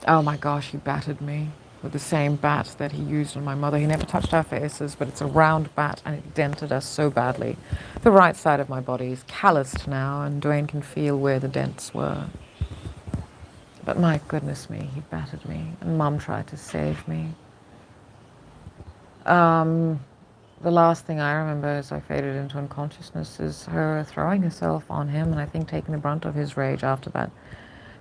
Oh my gosh, he battered me with the same bat that he used on my mother. He never touched our faces, but it's a round bat and it dented us so badly. The right side of my body is calloused now, and Dwayne can feel where the dents were. But my goodness me, he battered me, and Mum tried to save me. The last thing I remember as I faded into unconsciousness is her throwing herself on him, and I think taking the brunt of his rage after that,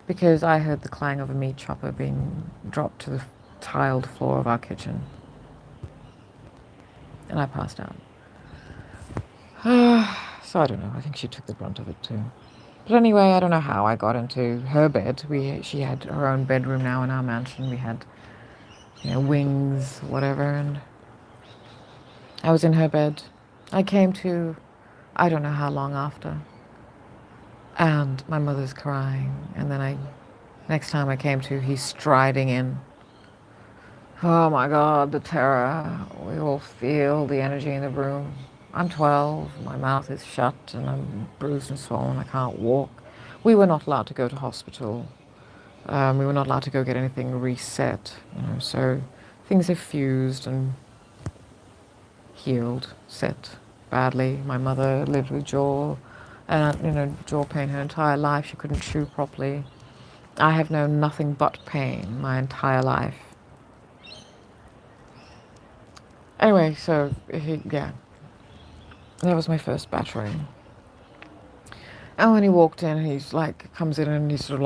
because I heard the clang of a meat chopper being dropped to the tiled floor of our kitchen, and I passed out. So I don't know, I think she took the brunt of it too. But anyway, I don't know how I got into her bed. She had her own bedroom now in our mansion. We had, wings, whatever, and I was in her bed. I came to, I don't know how long after, and my mother's crying, and then next time I came to, he's striding in. Oh my God, the terror. We all feel the energy in the room. I'm 12, my mouth is shut, and I'm bruised and swollen. I can't walk. We were not allowed to go to hospital. We were not allowed to go get anything reset, so things have fused and healed, set badly. My mother lived with jaw pain her entire life. She couldn't chew properly. I have known nothing but pain my entire life. Anyway, so that was my first battering. And when he walked in, comes in and he's sort of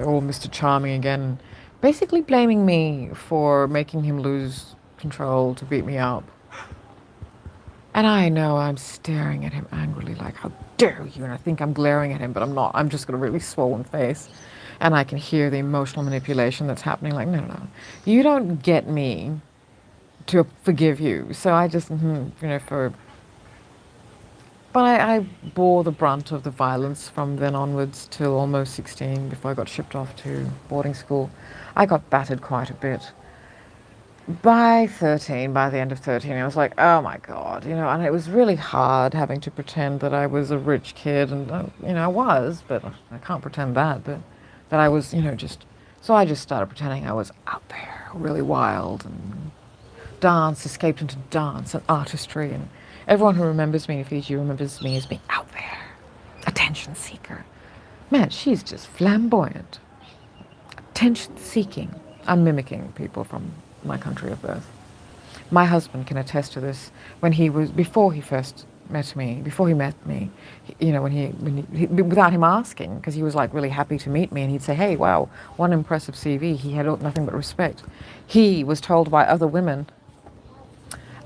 all Mr. Charming again, basically blaming me for making him lose control to beat me up. And I know I'm staring at him angrily, like, how dare you? And I think I'm glaring at him, but I'm not. I'm just got a really swollen face. And I can hear the emotional manipulation that's happening, like, no. You don't get me to forgive you. So I just, But I bore the brunt of the violence from then onwards till almost 16, before I got shipped off to boarding school. I got battered quite a bit. By the end of 13, I was like, oh my God, and it was really hard having to pretend that I was a rich kid, and, I was, but I can't pretend that I was, so I just started pretending I was out there, really wild, and escaped into dance and artistry, and everyone who remembers me in Fiji remembers me as being out there, attention seeker. Man, she's just flamboyant, attention seeking. I'm mimicking people from my country of birth. My husband can attest to this. Before he met me, without him asking, because he was really happy to meet me, and he'd say, hey, wow, one impressive CV. He had nothing but respect. He was told by other women,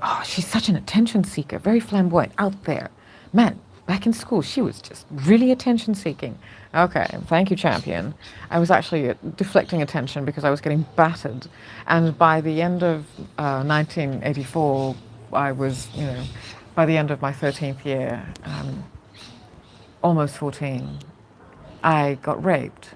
oh, she's such an attention seeker, very flamboyant, out there. Man, back in school, she was just really attention seeking. Okay, thank you, champion. I was actually deflecting attention because I was getting battered. And by the end of 1984, I was, by the end of my 13th year, almost 14, I got raped.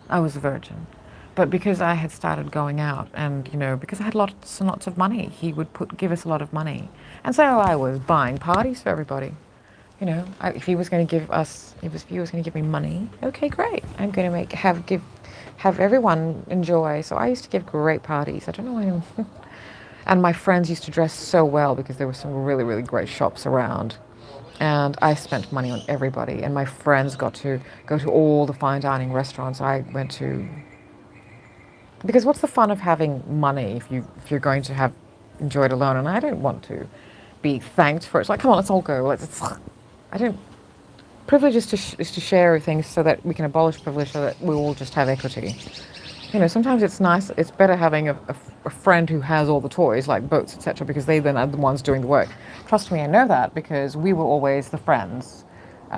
I was a virgin. But because I had started going out, and because I had lots and lots of money, he would give us a lot of money, and so I was buying parties for everybody. If he was going to give me money, okay, great. I'm going to have everyone enjoy. So I used to give great parties. I don't know why. And my friends used to dress so well because there were some really, really great shops around. And I spent money on everybody, and my friends got to go to all the fine dining restaurants I went to. Because what's the fun of having money if you're going to have enjoy it alone? And I don't want to be thanked for it. It's like, come on, let's all go. I don't. Privilege is to share things so that we can abolish privilege so that we all just have equity. Sometimes it's nice, it's better having a friend who has all the toys, like boats, etc., because they then are the ones doing the work. Trust me, I know that because we were always the friends.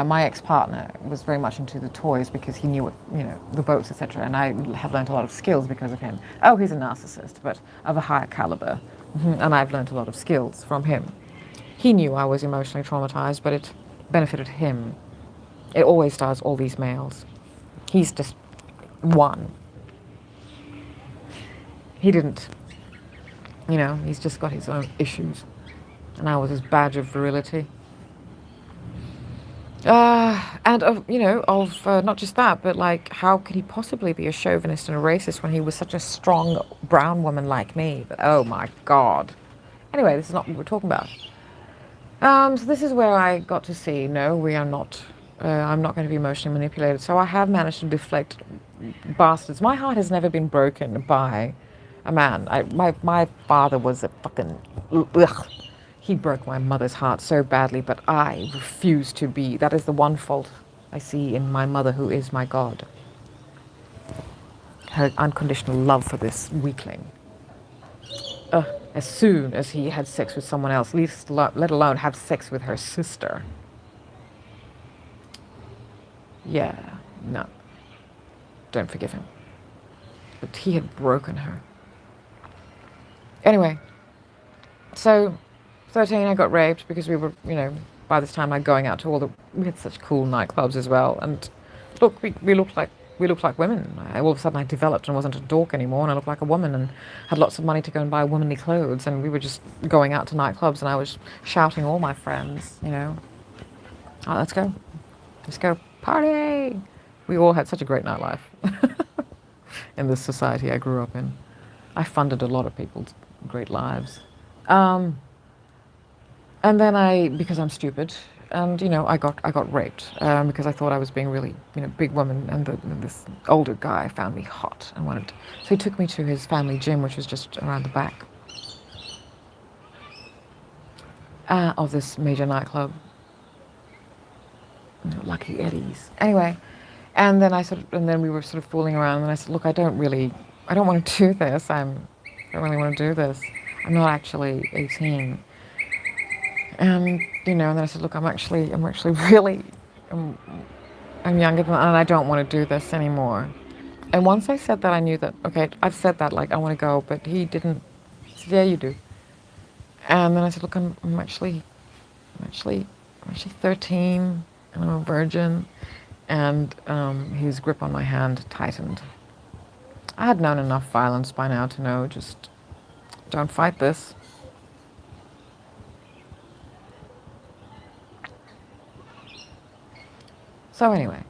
My ex-partner was very much into the toys because he knew what, the boats, etc., and I have learned a lot of skills because of him. Oh, he's a narcissist, but of a higher caliber. And I've learned a lot of skills from him. He knew I was emotionally traumatized, but it benefited him. It always does, all these males. He's just one. He didn't. He's just got his own issues. And I was his badge of virility. And not just that, but like, how could he possibly be a chauvinist and a racist when he was such a strong brown woman like me? But oh my God. Anyway, this is not what we're talking about. So this is where I got to see, no, we are not, I'm not going to be emotionally manipulated. So I have managed to deflect bastards. My heart has never been broken by a man. My father was a fucking, ugh. He broke my mother's heart so badly, but I refuse to be. That is the one fault I see in my mother, who is my God. Her unconditional love for this weakling. As soon as he had sex with someone else, let alone have sex with her sister. Yeah, no. Don't forgive him. But he had broken her. Anyway, so 13, I got raped because we were, by this time, like going out to we had such cool nightclubs as well. And look, we looked like women. All of a sudden I developed and wasn't a dork anymore, and I looked like a woman and had lots of money to go and buy womanly clothes. And we were just going out to nightclubs, and I was shouting all my friends, oh, let's go party. We all had such a great nightlife in this society I grew up in. I funded a lot of people's great lives. And then because I'm stupid, and I got raped because I thought I was being really big woman, and this older guy found me hot and wanted. So he took me to his family gym, which was just around the back of this major nightclub, Lucky Eddie's. Anyway, and then we were sort of fooling around, and I said, look, I don't want to do this. I don't really want to do this. I'm not actually 18. And and then I said, look, I'm actually really, I'm younger than that, and I don't want to do this anymore. And once I said that, I knew that, okay, I've said that, like, I want to go, but he didn't. He said, yeah, you do. And then I said, look, I'm actually 13, and I'm a virgin. And his grip on my hand tightened. I had known enough violence by now to know, just don't fight this. So anyway,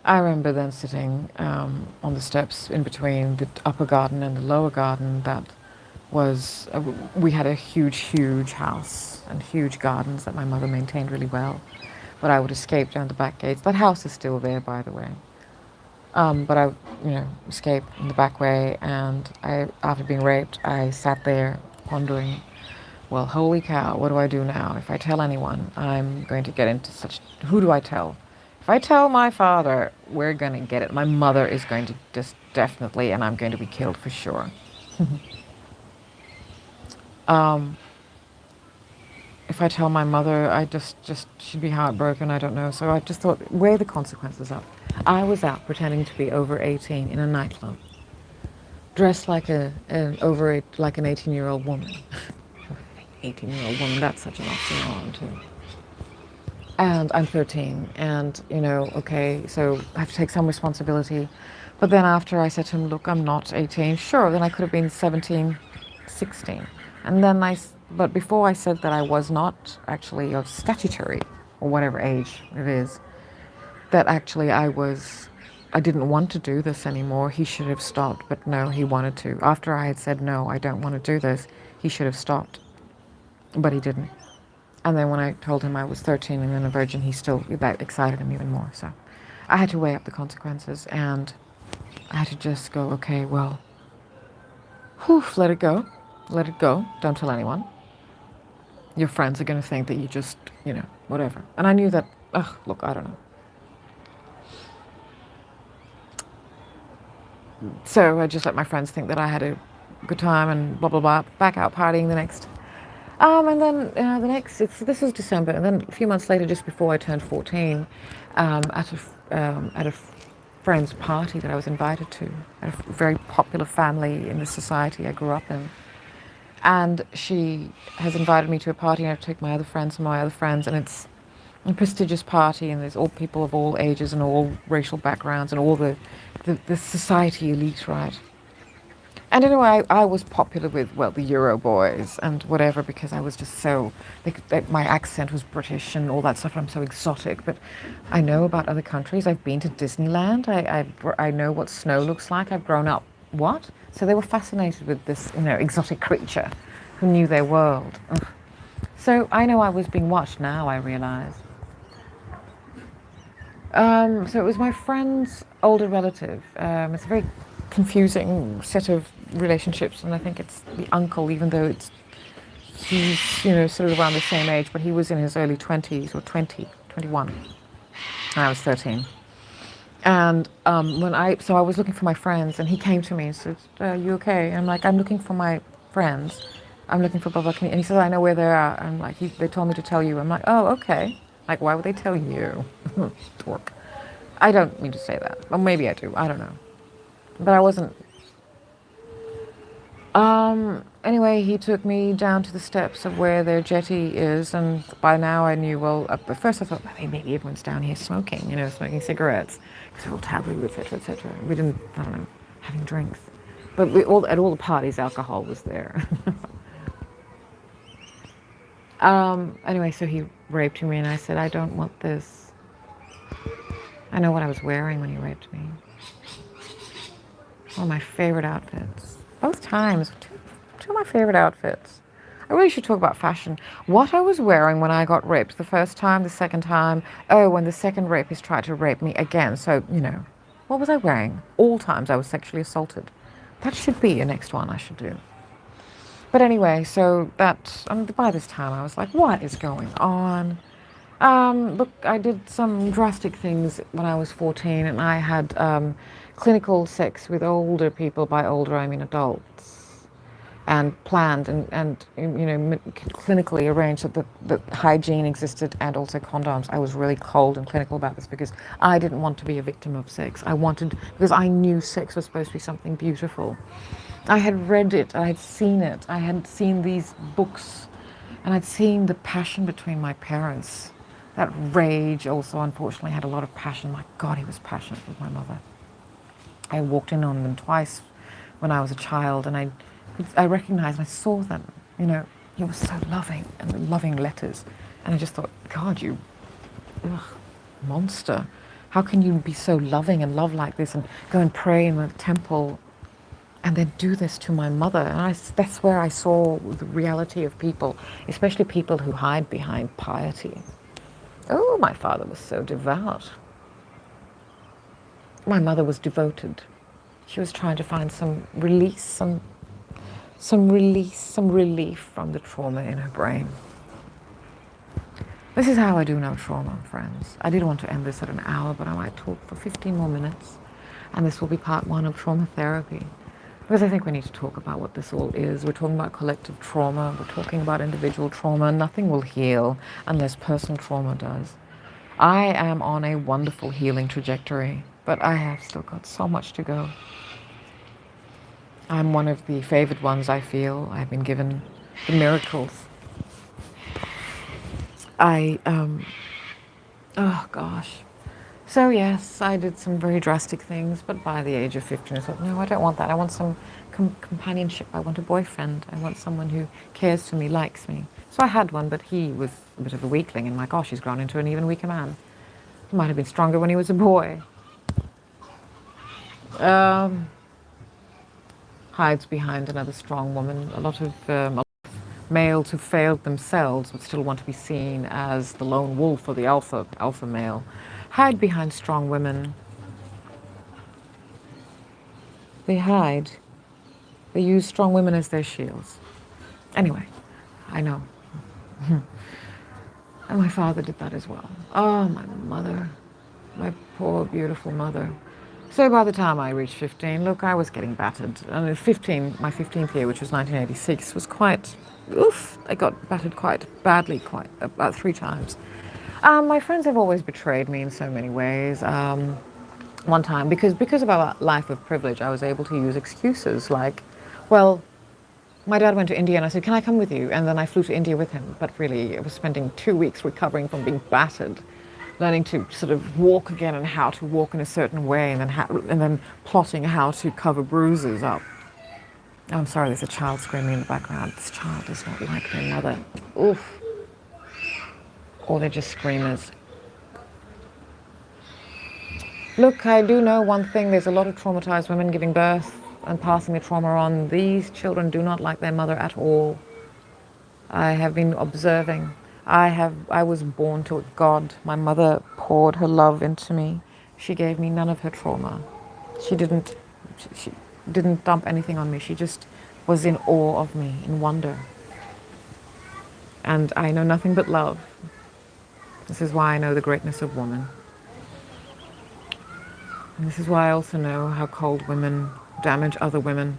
I remember then sitting on the steps in between the upper garden and the lower garden. That was, we had a huge house and huge gardens that my mother maintained really well. But I would escape down the back gates. That house is still there, by the way. But I, escaped in the back way, and after being raped, I sat there pondering, well, holy cow, what do I do now? If I tell anyone, I'm going to get into who do I tell? If I tell my father, we're going to get it. My mother is going to just definitely, and I'm going to be killed for sure. If I tell my mother, I just she'd be heartbroken, I don't know. So I just thought, weigh the consequences up. I was out pretending to be over 18 in a nightclub, dressed like an 18-year-old woman. 18-year-old woman, that's such an oxymoron too. And I'm 13, and okay, so I have to take some responsibility. But then after I said to him, look, I'm not 18, sure, then I could have been 17, 16. And then but before I said that I was not actually of statutory, or whatever age it is, that actually I didn't want to do this anymore. He should have stopped, but no, he wanted to. After I had said, no, I don't want to do this, he should have stopped. But he didn't. And then when I told him I was 13 and then a virgin, that excited him even more. So I had to weigh up the consequences, and I had to just go, okay, well, whew, let it go. Let it go. Don't tell anyone. Your friends are going to think that you just, whatever. And I knew that, look, I don't know. So I just let my friends think that I had a good time and blah, blah, blah. Back out partying the next. And then this was December, and then a few months later, just before I turned 14, at a friend's party that I was invited to, at a very popular family in the society I grew up in. And she has invited me to a party, and I take my other friends and my other friends, and it's a prestigious party, and there's all people of all ages and all racial backgrounds and all the society elite, right? And in a way, I was popular with, well, the Euro boys and whatever, because I was just so, my accent was British and all that stuff, and I'm so exotic. But I know about other countries. I've been to Disneyland. I know what snow looks like. I've grown up, what? So they were fascinated with this, exotic creature who knew their world. Ugh. So I know I was being watched now, I realize. So it was my friend's older relative. It's a very confusing set of relationships, and I think it's the uncle, even though he's sort of around the same age, but he was in his early 20s or 21, and I was 13. And so I was looking for my friends, and he came to me and said, "You okay?" And I'm like, "I'm looking for my friends. I'm looking for blah blah." And he said, "I know where they are." I'm like, "They told me to tell you." I'm like, "Oh, okay." Like, why would they tell you? Dork. I don't mean to say that. Or maybe I do. I don't know. But I wasn't. Anyway, he took me down to the steps of where their jetty is, and by now I knew, well, at first I thought, well, maybe everyone's down here smoking, smoking cigarettes, because we're all taboo, etc., etc. We didn't, I don't know, having drinks. But at all the parties, alcohol was there. Anyway, so he raped me, and I said, I don't want this. I know what I was wearing when he raped me. One of my favorite outfits. Both times, two of my favorite outfits. I really should talk about fashion. What I was wearing when I got raped the first time, the second time, when the second rapist tried to rape me again. So, what was I wearing? All times I was sexually assaulted. That should be a next one I should do. But anyway, so by this time I was like, what is going on? Look, I did some drastic things when I was 14, and I had clinical sex with older people. By older, I mean adults, and planned and clinically arranged that the hygiene existed, and also condoms. I was really cold and clinical about this because I didn't want to be a victim of sex. Because I knew sex was supposed to be something beautiful. I had read it, I had seen it, I had seen these books, and I'd seen the passion between my parents. That rage also, unfortunately, had a lot of passion. My God, he was passionate with my mother. I walked in on them twice when I was a child, and I recognized, I saw them. He was so loving, and loving letters. And I just thought, God, you monster. How can you be so loving and love like this and go and pray in the temple and then do this to my mother? And that's where I saw the reality of people, especially people who hide behind piety. Oh, my father was so devout. My mother was devoted. She was trying to find some relief from the trauma in her brain. This is how I do know trauma, friends. I did want to end this at an hour, but I might talk for 15 more minutes, and this will be part 1 of trauma therapy. Because I think we need to talk about what this all is. We're talking about collective trauma. We're talking about individual trauma. Nothing will heal unless personal trauma does. I am on a wonderful healing trajectory, but I have still got so much to go. I'm one of the favored ones, I feel. I've been given the miracles. Oh gosh. So yes, I did some very drastic things, but by the age of 15 I thought, no, I don't want that. I want some companionship. I want a boyfriend. I want someone who cares for me, likes me. So I had one, but he was a bit of a weakling, and my gosh, he's grown into an even weaker man. He might have been stronger when he was a boy. Hides behind another strong woman. A lot of males who failed themselves but still want to be seen as the lone wolf or the alpha male, hide behind strong women. They hide. They use strong women as their shields. Anyway, I know. And my father did that as well. Oh, my mother. My poor, beautiful mother. So by the time I reached 15, look, I was getting battered. And at 15, my 15th year, which was 1986, was quite, oof, I got battered quite badly, quite about 3 times. My friends have always betrayed me in so many ways. One time, because of our life of privilege, I was able to use excuses like, well, my dad went to India and I said, can I come with you? And then I flew to India with him. But really, I was spending 2 weeks recovering from being battered, learning to sort of walk again and how to walk in a certain way, and then plotting how to cover bruises up. Oh, I'm sorry, there's a child screaming in the background. This child does not like their mother. Oof. Or they're just screamers. Look, I do know one thing. There's a lot of traumatized women giving birth and passing the trauma on. These children do not like their mother at all. I have been observing. I was born to a God. My mother poured her love into me. She gave me none of her trauma. She didn't dump anything on me. She just was in awe of me, in wonder. And I know nothing but love. This is why I know the greatness of woman. And this is why I also know how cold women damage other women.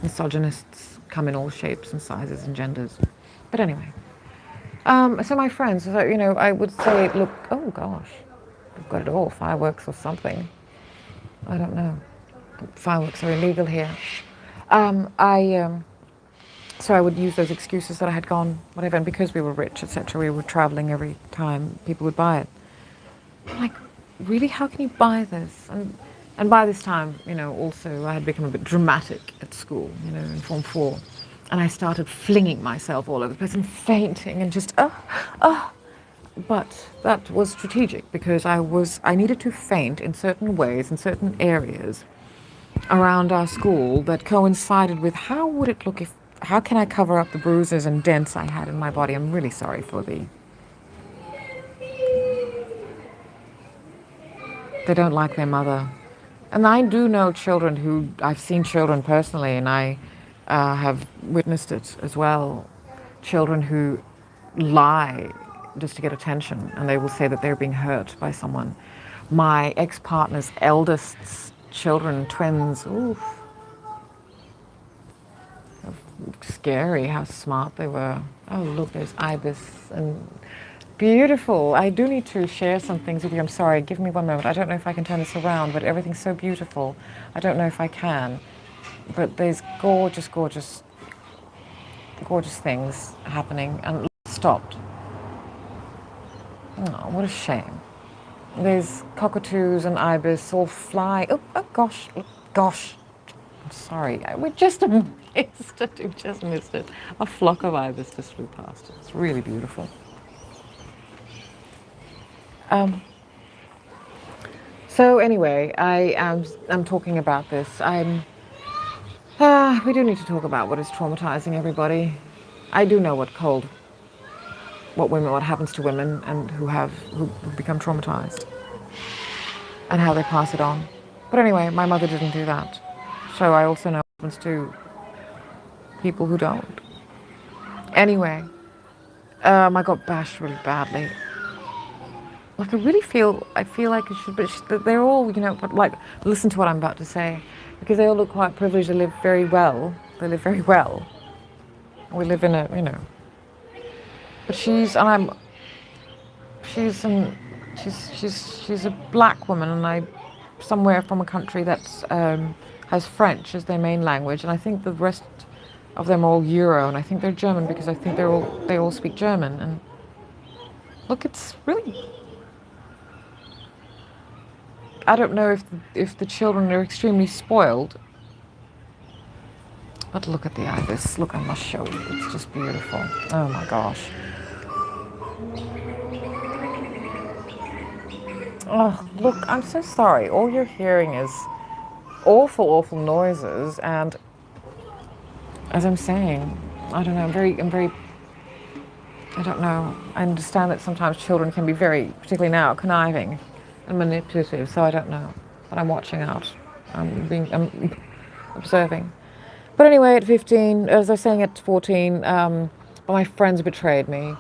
Misogynists come in all shapes and sizes and genders. But anyway, so my friends, so, I would say, look, oh gosh, we've got it all, fireworks or something. I don't know. Fireworks are illegal here. So I would use those excuses that I had gone, whatever, and because we were rich, etc., we were traveling every time people would buy it. I'm like, really, how can you buy this? And by this time, also I had become a bit dramatic at school, in Form 4. And I started flinging myself all over the place and fainting and just, But that was strategic because I needed to faint in certain ways, in certain areas around our school that coincided with how can I cover up the bruises and dents I had in my body? I'm really sorry for they don't like their mother. And I do know children I've seen children personally, and I have witnessed it as well. Children who lie just to get attention, and they will say that they're being hurt by someone. My ex-partner's eldest children, twins, oof. Scary how smart they were. Oh, look, there's ibis and beautiful. I do need to share some things with you. I'm sorry, give me one moment. I don't know if I can turn this around, but everything's so beautiful. I don't know if I can. But there's gorgeous, gorgeous, gorgeous things happening, and it stopped. Oh, what a shame. There's cockatoos and ibis all flying. Oh gosh, gosh. I'm sorry. We just missed it. We just missed it. A flock of ibis just flew past. It's really beautiful. So anyway, I'm talking about this. We do need to talk about what is traumatizing everybody. I do know what happens to women and who become traumatized and how they pass it on. But anyway, my mother didn't do that. So I also know what happens to people who don't. Anyway, I got bashed really badly. Like I feel like it should, but they're all, but like, listen to what I'm about to say, because they all look quite privileged. They live very well. We live in but she's a black woman, and somewhere from a country that's has French as their main language, and I think the rest of them are all Euro, and I think they're German because I think they all speak German. And look, it's really, I don't know if the children are extremely spoiled, but look at the ibis. Look, I must show you. It's just beautiful. Oh my gosh. Oh, look, I'm so sorry. All you're hearing is awful, awful noises, and as I'm saying, I don't know, I don't know. I understand that sometimes children can be very, particularly now, conniving and manipulative. So I don't know, but I'm watching out. I'm observing. But anyway, at 15, as I was saying, at 14, my friends betrayed me.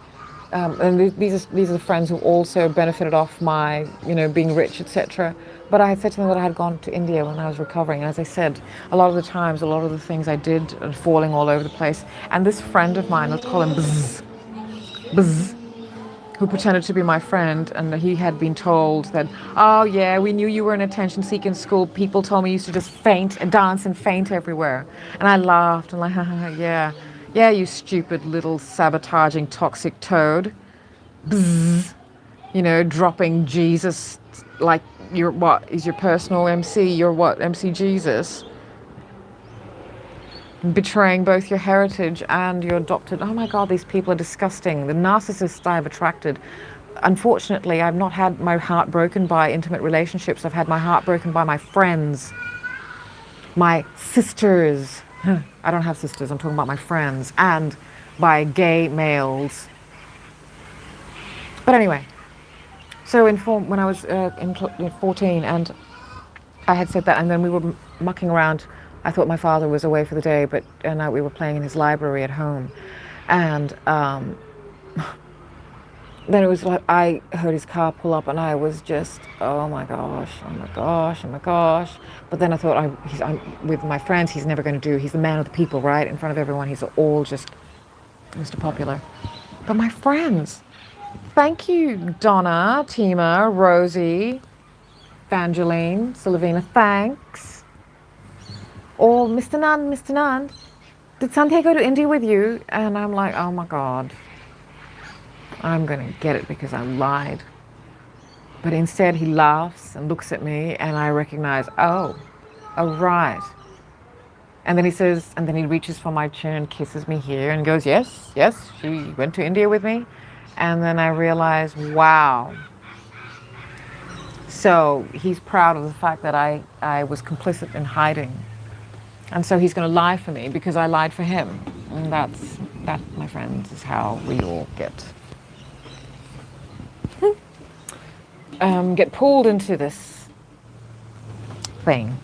And these are the friends who also benefited off my, being rich, etc. But I had said to them that I had gone to India when I was recovering. And as I said, a lot of the times, a lot of the things I did and falling all over the place. And this friend of mine, let's call him Bzz, Bzz, who pretended to be my friend, and he had been told that, oh yeah, we knew you were an attention seeker in school. People told me you used to just faint and dance and faint everywhere. And I laughed and like, yeah, yeah, you stupid little sabotaging toxic toad. Bzzz. Dropping Jesus like you're what is your personal MC, you're what, MC Jesus. Betraying both your heritage and your adopted. Oh my God, these people are disgusting. The narcissists I've attracted. Unfortunately, I've not had my heart broken by intimate relationships. I've had my heart broken by my friends, my sisters. I don't have sisters, I'm talking about my friends, and by gay males. But anyway, so when I was in 14, and I had said that, and then we were mucking around. I thought my father was away for the day, but we were playing in his library at home, and then it was like I heard his car pull up, and I was just, oh my gosh, oh my gosh, oh my gosh. But then I thought, I'm with my friends. He's never going to do. He's the man of the people, right, in front of everyone. He's all just Mr. Popular. But my friends, thank you, Donna, Tima, Rosie, Evangeline, Sylvina, thanks. Or Mr. Nand, did Sanjay go to India with you? And I'm like, oh my God, I'm going to get it because I lied. But instead he laughs and looks at me, and I recognize, oh right. And then he says, and then he reaches for my chin and kisses me here and goes, yes, she went to India with me. And then I realize, wow. So he's proud of the fact that I was complicit in hiding. And so he's going to lie for me because I lied for him. And that, my friends, is how we all get pulled into this thing.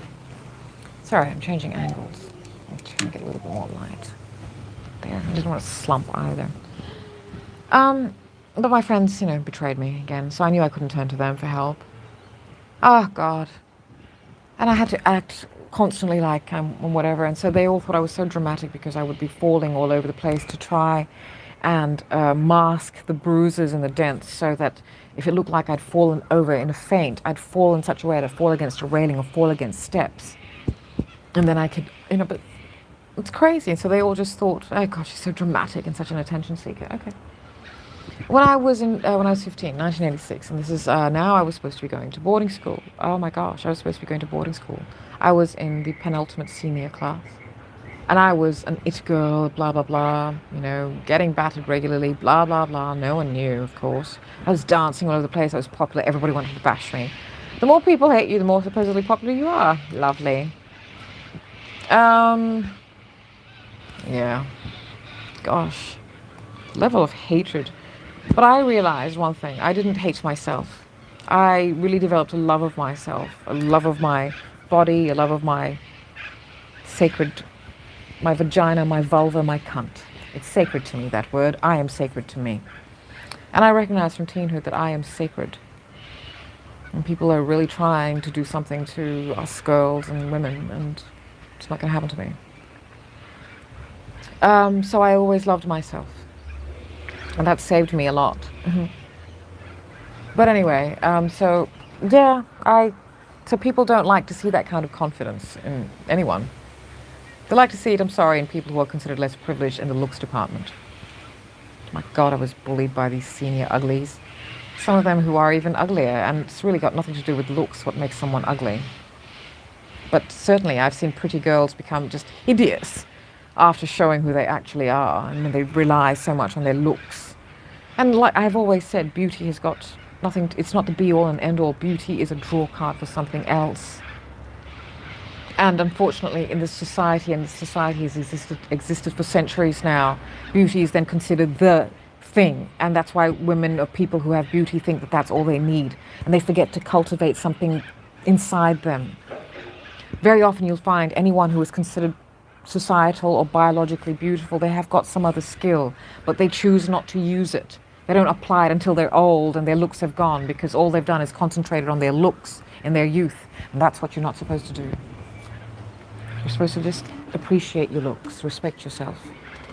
Sorry, I'm changing angles. I'm trying to get a little bit more light. There, I didn't want to slump either. But my friends, betrayed me again, so I knew I couldn't turn to them for help. Oh, God. And I had to act constantly like whatever, and so they all thought I was so dramatic because I would be falling all over the place to try and mask the bruises and the dents, so that if it looked like I'd fallen over in a faint, I'd fall in such a way that I'd fall against a railing or fall against steps. And then I could, but it's crazy. And so they all just thought, oh gosh, she's so dramatic and such an attention seeker. Okay. When I was 15, 1986, and this is now I was supposed to be going to boarding school. Oh my gosh, I was supposed to be going to boarding school. I was in the penultimate senior class. And I was an it girl, blah, blah, blah, getting battered regularly, blah, blah, blah. No one knew, of course. I was dancing all over the place. I was popular. Everybody wanted to bash me. The more people hate you, the more supposedly popular you are. Lovely. Yeah. Gosh. Level of hatred. But I realized one thing. I didn't hate myself. I really developed a love of myself, a love of my body, a love of my sacred, my vagina, my vulva, my cunt. It's sacred to me, that word. I am sacred to me. And I recognized from teenhood that I am sacred. And people are really trying to do something to us girls and women, and it's not going to happen to me. So I always loved myself. And that saved me a lot. But anyway, so people don't like to see that kind of confidence in anyone. They like to see it, I'm sorry, in people who are considered less privileged in the looks department. My God, I was bullied by these senior uglies. Some of them who are even uglier, and it's really got nothing to do with looks, what makes someone ugly. But certainly I've seen pretty girls become just hideous after showing who they actually are, and they rely so much on their looks. And like I've always said, beauty has got nothing, it's not the be-all and end-all. Beauty is a draw card for something else. And unfortunately, in this society, and this society has existed for centuries now, beauty is then considered the thing. And that's why women or people who have beauty think that that's all they need. And they forget to cultivate something inside them. Very often you'll find anyone who is considered societal or biologically beautiful, they have got some other skill, but they choose not to use it. They don't apply it until they're old and their looks have gone, because all they've done is concentrated on their looks in their youth. And that's what you're not supposed to do. You're supposed to just appreciate your looks, respect yourself.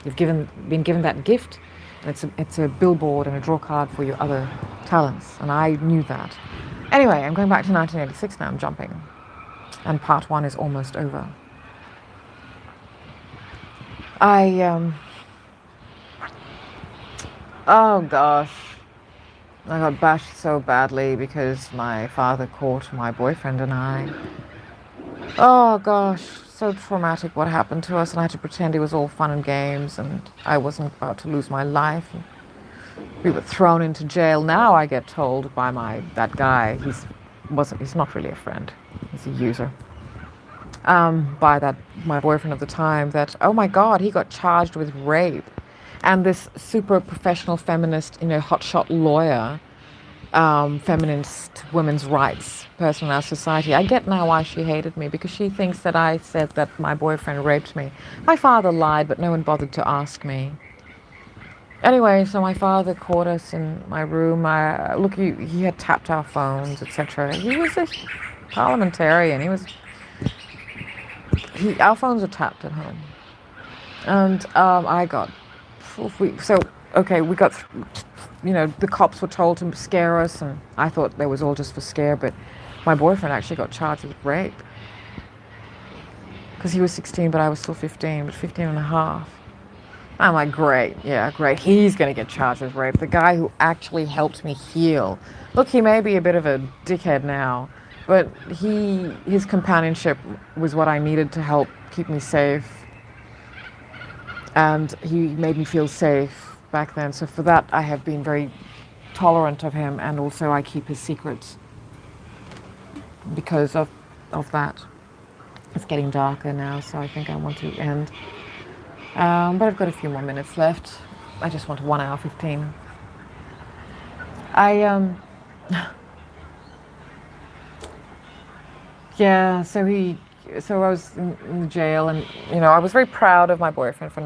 You've been given that gift, and it's a billboard and a draw card for your other talents. And I knew that. Anyway, I'm going back to 1986 now. I'm jumping. And part one is almost over. Oh gosh. I got bashed so badly because my father caught my boyfriend and I. Oh gosh, so traumatic what happened to us, and I had to pretend it was all fun and games, and I wasn't about to lose my life. And we were thrown into jail. Now I get told by that guy, he's not really a friend, he's a user. By my boyfriend of the time, that, oh my God, he got charged with rape. And this super professional feminist, hotshot lawyer, feminist women's rights person in our society. I get now why she hated me, because she thinks that I said that my boyfriend raped me. My father lied, but no one bothered to ask me. Anyway, so my father caught us in my room. He had tapped our phones, etc. He was a parliamentarian. Our phones were tapped at home. And we got, the cops were told to scare us, and I thought they was all just for scare, but my boyfriend actually got charged with rape. Because he was 16, but I was still 15, but 15 and a half. I'm like, great, he's going to get charged with rape. The guy who actually helped me heal. Look, he may be a bit of a dickhead now, but his companionship was what I needed to help keep me safe. And he made me feel safe back then. So for that, I have been very tolerant of him, and also I keep his secrets because of that. It's getting darker now, so I think I want to end. But I've got a few more minutes left. I just want 1 hour 15. So I was in the jail, and I was very proud of my boyfriend we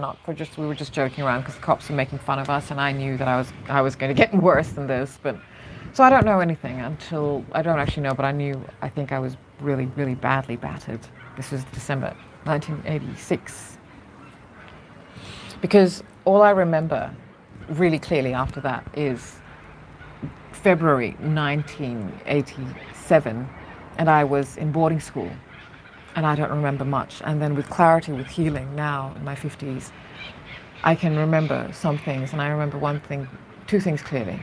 were just joking around because the cops were making fun of us, and I knew that I was going to get worse than this. But so I don't know anything I don't actually know, but I think I was really, really badly battered. This was December 1986. Because all I remember really clearly after that is February 1987, and I was in boarding school, and I don't remember much. And then with clarity, with healing now in my 50s, I can remember some things, and I remember two things clearly.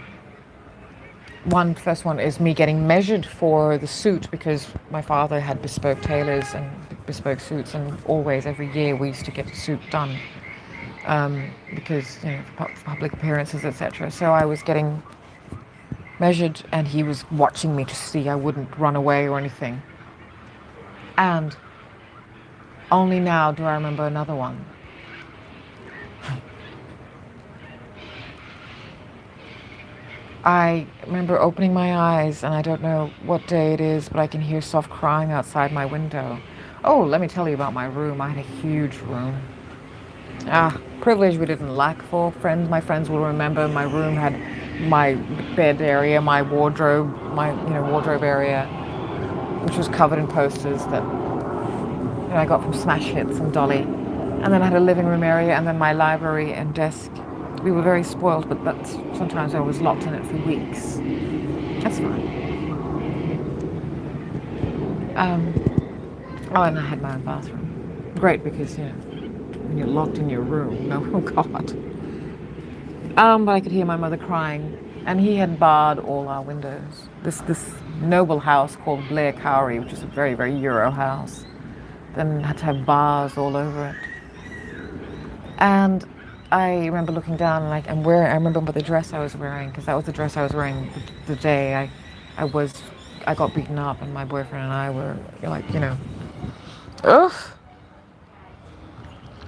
First one is me getting measured for the suit, because my father had bespoke tailors and bespoke suits, and always every year we used to get a suit done. Because for public appearances, etc. So I was getting measured, and he was watching me to see I wouldn't run away or anything. And only now do I remember another one. I remember opening my eyes, and I don't know what day it is, but I can hear soft crying outside my window. Oh, let me tell you about my room. I had a huge room. Privilege we didn't lack for. My friends will remember my room had my bed area, my wardrobe, wardrobe area, which was covered in posters that I got from Smash Hits and Dolly. And then I had a living room area, and then my library and desk. We were very spoiled, but sometimes I was locked in it for weeks. That's fine. And I had my own bathroom. Great, because when you're locked in your room, oh God. But I could hear my mother crying, and he had barred all our windows. This noble house called Blair Cowrie, which is a very, very Euro house, then had to have bars all over it. And I remember looking down, and I remember the dress I was wearing, because that was the dress I was wearing the day I got beaten up, and my boyfriend and I were Ugh.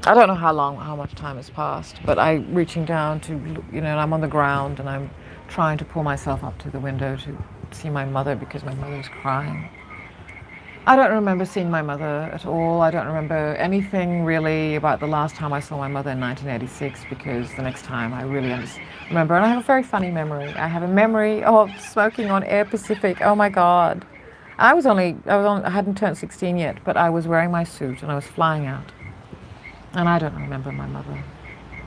I don't know how much time has passed, but I'm reaching down to, and I'm on the ground and I'm trying to pull myself up to the window to see my mother because my mother's crying. I don't remember seeing my mother at all. I don't remember anything really about the last time I saw my mother in 1986 because the next time I really remember. And I have a very funny memory. I have a memory of smoking on Air Pacific. Oh my God. I hadn't turned 16 yet, but I was wearing my suit and I was flying out. And I don't remember my mother,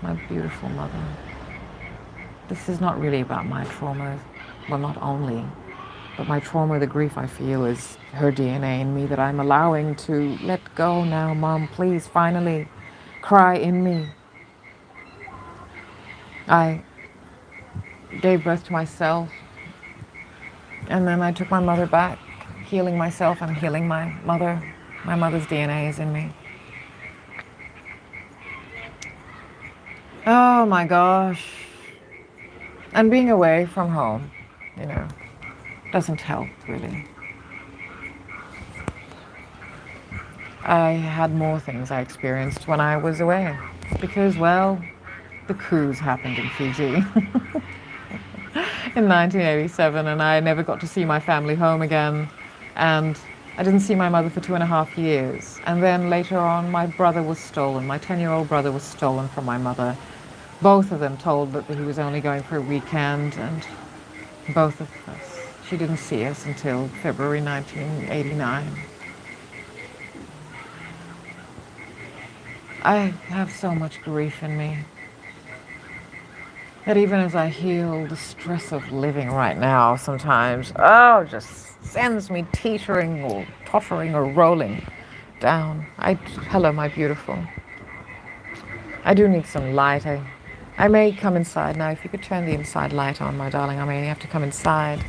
my beautiful mother. This is not really about my trauma. Well, not only, but my trauma, the grief I feel is her DNA in me that I'm allowing to let go now, Mom. Please, finally, cry in me. I gave birth to myself, and then I took my mother back, healing myself and healing my mother. My mother's DNA is in me. Oh my gosh. And being away from home, doesn't help really. I had more things I experienced when I was away because, well, the coups happened in Fiji in 1987 and I never got to see my family home again, and I didn't see my mother for 2.5 years. And then later on, my brother was stolen. My 10-year-old brother was stolen from my mother. Both of them told that he was only going for a weekend, and both of us, she didn't see us until February 1989. I have so much grief in me that even as I heal, the stress of living right now sometimes, just sends me teetering or tottering or rolling down. Hello, my beautiful. I do need some light. I may come inside now. If you could turn the inside light on, my darling, I may have to come inside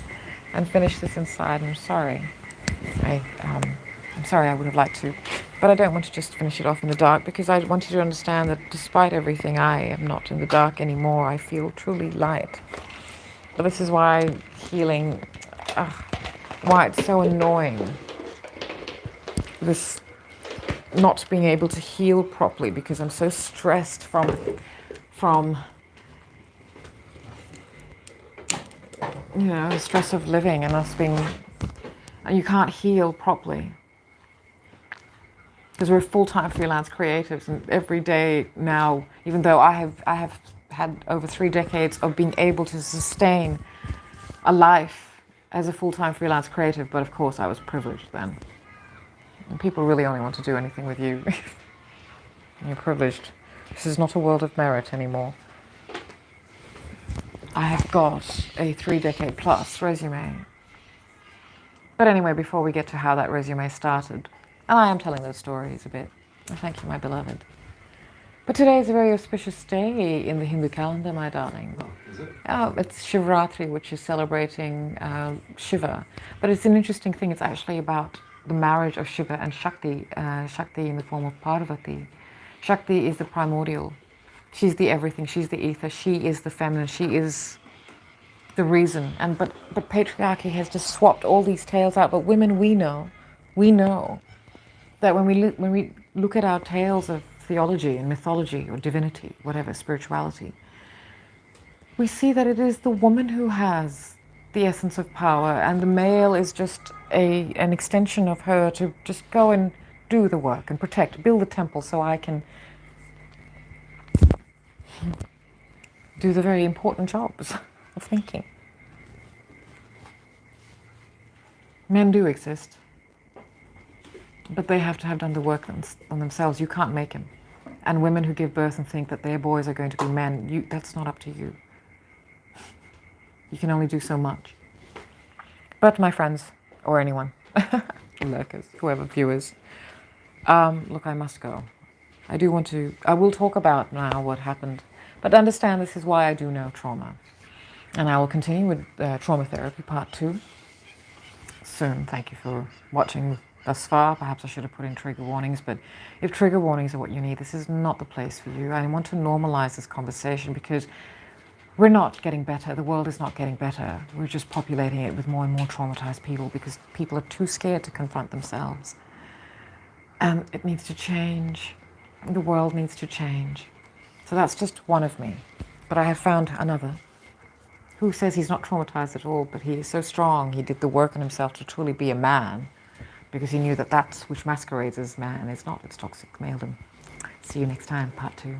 and finish this inside. I'm sorry. I'm sorry, I would have liked to, but I don't want to just finish it off in the dark because I want you to understand that despite everything, I am not in the dark anymore. I feel truly light. But this is why healing, why it's so annoying. This not being able to heal properly because I'm so stressed from the stress of living and you can't heal properly. Because we're full-time freelance creatives, and every day now, even though I have had over 3 decades of being able to sustain a life as a full-time freelance creative, but of course I was privileged then. And people really only want to do anything with you. You're privileged. This is not a world of merit anymore. I have got a 3-decade plus resume. But anyway, before we get to how that resume started, and I am telling those stories a bit. Thank you, my beloved. But today is a very auspicious day in the Hindu calendar, my darling. Oh, is it? It's Shivratri, which is celebrating Shiva. But it's an interesting thing. It's actually about the marriage of Shiva and Shakti, Shakti in the form of Parvati. Shakti is the primordial. She's the everything. She's the ether. She is the feminine. She is the reason. But patriarchy has just swapped all these tales out. But women, we know that when we look at our tales of theology and mythology or divinity, whatever, spirituality, we see that it is the woman who has the essence of power, and the male is just an extension of her to just go and do the work and protect, build the temple so I can do the very important jobs of thinking. Men do exist, but they have to have done the work on themselves. You can't make them. And women who give birth and think that their boys are going to be men, that's not up to you. You can only do so much. But my friends, or anyone, lurkers, whoever, viewers, look, I must go. I will talk about now what happened, but understand this is why I do know trauma. And I will continue with Traumatherapy Part 2 soon. Thank you for watching thus far. Perhaps I should have put in trigger warnings, but if trigger warnings are what you need, this is not the place for you. I want to normalize this conversation because we're not getting better. The world is not getting better. We're just populating it with more and more traumatized people because people are too scared to confront themselves. And it needs to change. The world needs to change. So that's just one of me. But I have found another who says he's not traumatized at all, but he is so strong. He did the work on himself to truly be a man because he knew that that which masquerades as man is not, it's toxic maledom. See you next time, part 2.